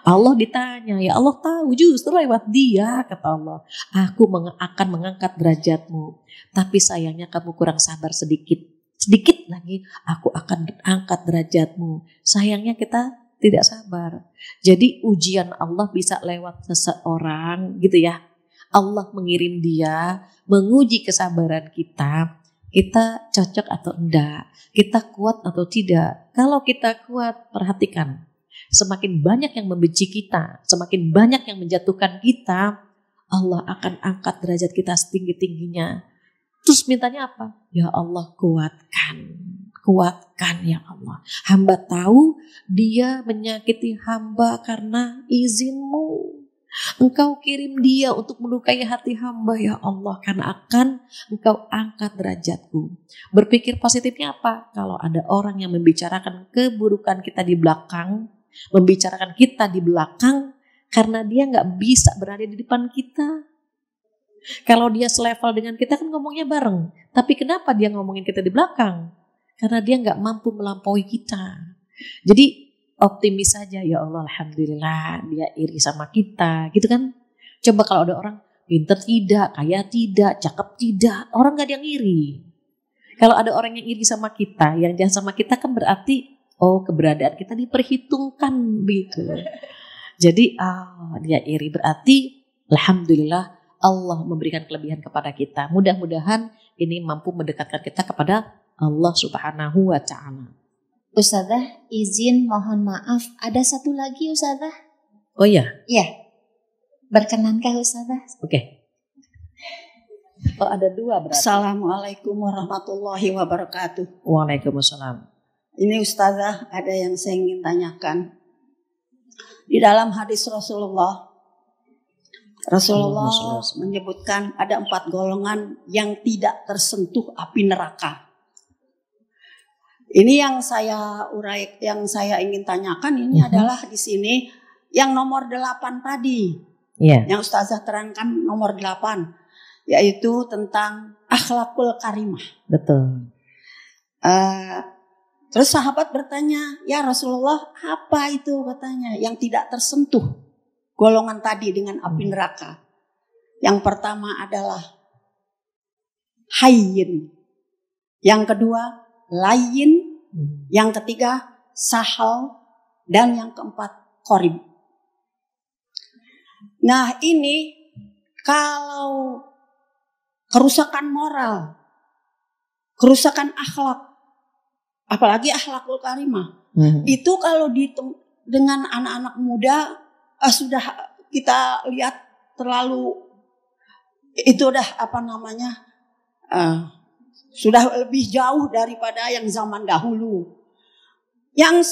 Allah ditanya, ya Allah tahu justru lewat dia, kata Allah. Aku akan mengangkat derajatmu. Tapi sayangnya kamu kurang sabar sedikit. Sedikit lagi aku akan angkat derajatmu. Sayangnya kita tidak sabar. Jadi ujian Allah bisa lewat seseorang gitu ya. Allah mengirim dia, menguji kesabaran kita. Kita cocok atau enggak. Kita kuat atau tidak. Kalau kita kuat, perhatikan. Semakin banyak yang membenci kita, semakin banyak yang menjatuhkan kita, Allah akan angkat derajat kita setinggi-tingginya. Terus mintanya apa? Ya Allah kuatkan ya Allah. Hamba tahu dia menyakiti hamba karena izinmu. Engkau kirim dia untuk melukai hati hamba ya Allah, karena akan engkau angkat derajatku. Berpikir positifnya apa? Kalau ada orang yang membicarakan keburukan kita di belakang, membicarakan kita di belakang karena dia gak bisa berada di depan kita. Kalau dia selevel dengan kita kan ngomongnya bareng. Tapi kenapa dia ngomongin kita di belakang? Karena dia gak mampu melampaui kita. Jadi optimis saja, ya Allah alhamdulillah dia iri sama kita gitu kan. Coba kalau ada orang pinter tidak, kaya tidak, cakep tidak, orang gak ada yang iri. Kalau ada orang yang iri sama kita, yang jahat sama kita kan berarti Oh, keberadaan kita diperhitungkan begitu. Jadi dia iri, berarti alhamdulillah Allah memberikan kelebihan kepada kita. Mudah-mudahan ini mampu mendekatkan kita kepada Allah Subhanahu wa Ta'ala. Ustazah, izin mohon maaf, ada satu lagi Ustazah. Oh iya? Iya. Berkenankah Ustazah? Oke. Oh, ada dua berarti. Assalamualaikum warahmatullahi wabarakatuh. Waalaikumsalam. Ini Ustazah, ada yang saya ingin tanyakan. Di dalam hadis Rasulullah menyebutkan ada 4 golongan yang tidak tersentuh api neraka. Ini yang saya ingin tanyakan ini adalah di sini yang nomor 8 tadi. Yeah. Yang Ustazah terangkan nomor 8, yaitu tentang akhlakul karimah. Betul. Terus sahabat bertanya, ya Rasulullah, apa itu katanya yang tidak tersentuh golongan tadi dengan api neraka? Yang pertama adalah hayyin, yang kedua layyin, yang ketiga sahal, dan yang keempat qorib. Nah ini kalau kerusakan moral, kerusakan akhlak, apalagi akhlakul karimah, itu kalau dengan anak-anak muda sudah kita lihat terlalu, itu udah sudah lebih jauh daripada yang zaman dahulu. Yang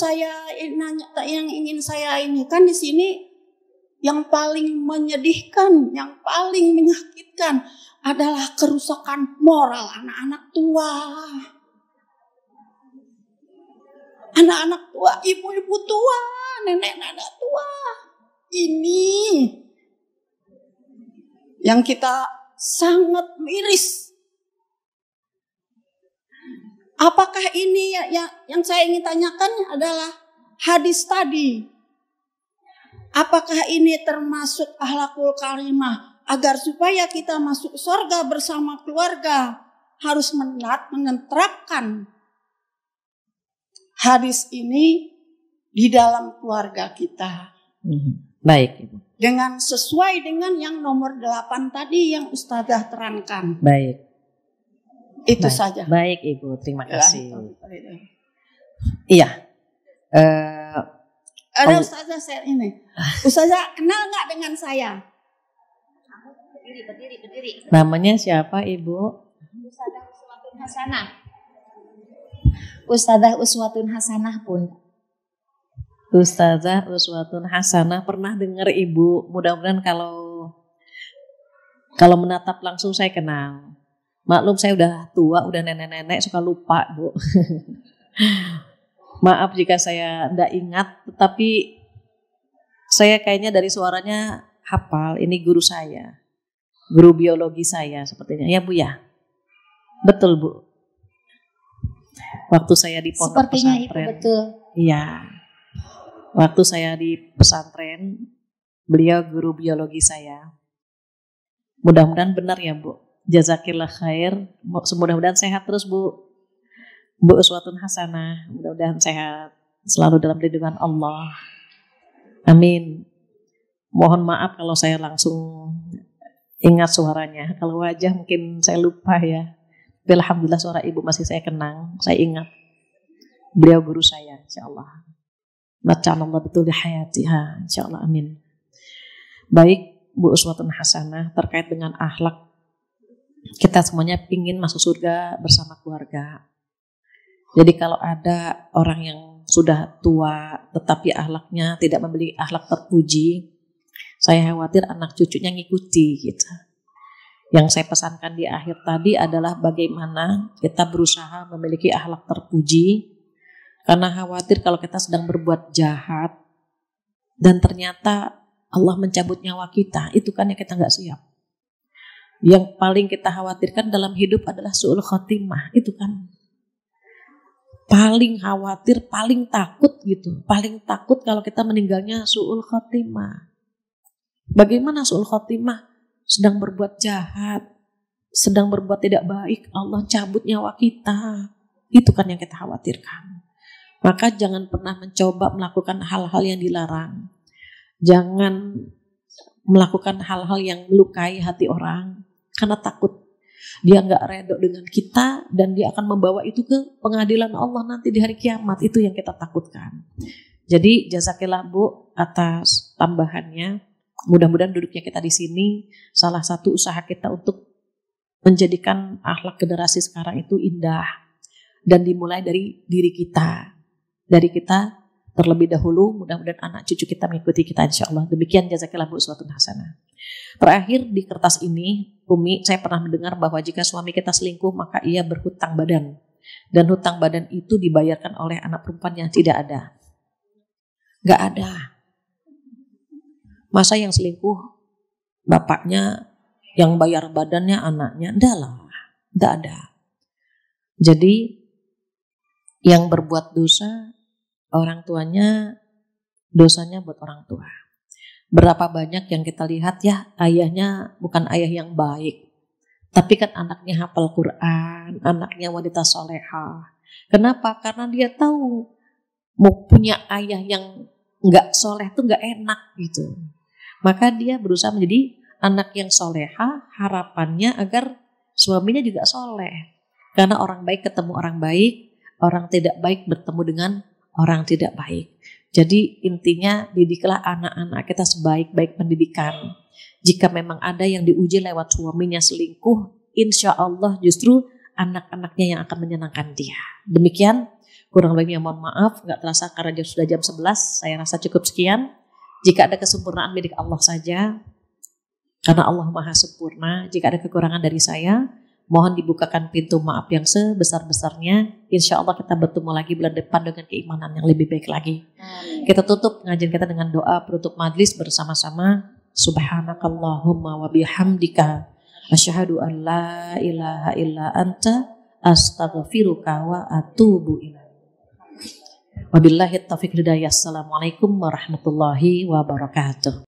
ingin saya ini kan di sini yang paling menyedihkan, yang paling menyakitkan adalah kerusakan moral anak-anak tua. Anak-anak tua, ibu-ibu tua, nenek-nenek tua. Ini yang kita sangat miris. Apakah ini yang saya ingin tanyakan adalah hadis tadi? Apakah ini termasuk akhlakul karimah? Agar supaya kita masuk surga bersama keluarga harus menerapkan hadis ini di dalam keluarga kita. Baik, Ibu. Dengan sesuai dengan yang nomor 8 tadi yang Ustazah terangkan. Baik. Itu saja. Baik, Ibu. Terima kasih. Iya. Ada Ustazah share ini. Ustazah kenal nggak dengan saya? Berdiri. Namanya siapa, Ibu? Ustazah Uswatun Hasanah. Ustazah Uswatun Hasanah pun. Ustazah Uswatun Hasanah, pernah dengar Ibu. Mudah-mudahan kalau menatap langsung saya kenal. Maklum saya udah tua, udah nenek-nenek, suka lupa, Bu. Maaf jika saya tidak ingat, tetapi saya kayaknya dari suaranya hafal. Ini guru saya, guru biologi saya sepertinya. Ya Bu ya? Betul Bu. Waktu saya di pondok Sepertinya pesantren. itu betul. Iya. Waktu saya di pesantren, beliau guru biologi saya. Mudah-mudahan benar ya Bu. Jazakillah khair. Mudah-mudahan sehat terus Bu. Bu Uswatun Hasanah. Mudah-mudahan sehat. Selalu dalam lindungan Allah. Amin. Mohon maaf kalau saya langsung ingat suaranya. Kalau wajah mungkin saya lupa ya. Tapi alhamdulillah suara Ibu masih saya kenang. Saya ingat. Beliau guru saya insyaAllah. Mata'anallah betul di hayatiha. InsyaAllah amin. Baik Bu Uswatun Hasanah, terkait dengan akhlak. Kita semuanya ingin masuk surga bersama keluarga. Jadi kalau ada orang yang sudah tua tetapi akhlaknya tidak memiliki akhlak terpuji, saya khawatir anak cucunya ngikuti gitu. Yang saya pesankan di akhir tadi adalah bagaimana kita berusaha memiliki akhlak terpuji, karena khawatir kalau kita sedang berbuat jahat dan ternyata Allah mencabut nyawa kita, itu kan yang kita nggak siap. Yang paling kita khawatirkan dalam hidup adalah su'ul khotimah, itu kan paling khawatir, paling takut gitu. Paling takut kalau kita meninggalnya su'ul khotimah. Bagaimana su'ul khotimah? Sedang berbuat jahat, sedang berbuat tidak baik, Allah cabut nyawa kita. Itu kan yang kita khawatirkan. Maka jangan pernah mencoba melakukan hal-hal yang dilarang. Jangan melakukan hal-hal yang melukai hati orang karena takut dia nggak redho dengan kita dan dia akan membawa itu ke pengadilan Allah nanti di hari kiamat. Itu yang kita takutkan. Jadi jazakillah Bu atas tambahannya. Mudah-mudahan duduknya kita di sini salah satu usaha kita untuk menjadikan akhlak generasi sekarang itu indah dan dimulai dari diri kita. Dari kita terlebih dahulu, mudah-mudahan anak cucu kita mengikuti kita insya Allah. Demikian jazakillah Bu uswatun hasanah. Terakhir di kertas ini, Umi, saya pernah mendengar bahwa jika suami kita selingkuh maka ia berhutang badan. Dan hutang badan itu dibayarkan oleh anak perempuan yang tidak ada. Gak ada. Masa yang selingkuh bapaknya, yang bayar badannya anaknya? Enggak lah, enggak ada. Jadi yang berbuat dosa orang tuanya, dosanya buat orang tua. Berapa banyak yang kita lihat ya ayahnya bukan ayah yang baik, tapi kan anaknya hafal Quran, anaknya wanita solehah. Kenapa? Karena dia tahu mau punya ayah yang nggak soleh tuh nggak enak gitu. Maka dia berusaha menjadi anak yang solehah, harapannya agar suaminya juga soleh. Karena orang baik ketemu orang baik, orang tidak baik bertemu dengan orang tidak baik. Jadi intinya didiklah anak-anak kita sebaik-baik pendidikan. Jika memang ada yang diuji lewat suaminya selingkuh, insya Allah justru anak-anaknya yang akan menyenangkan dia. Demikian, kurang lebihnya mohon maaf, nggak terasa karena sudah jam 11, saya rasa cukup sekian. Jika ada kesempurnaan milik Allah saja, karena Allah Maha Sempurna. Jika ada kekurangan dari saya, mohon dibukakan pintu maaf yang sebesar-besarnya. Insya Allah kita bertemu lagi bulan depan dengan keimanan yang lebih baik lagi. Kita tutup pengajian kita dengan doa penutup majlis bersama-sama. Subhanakallahumma wa bihamdika asyhadu an la ilaha illa anta astaghfiruka wa atubu ilaik. Wabillahi taufiq hidayah. Assalamualaikum warahmatullahi wabarakatuh.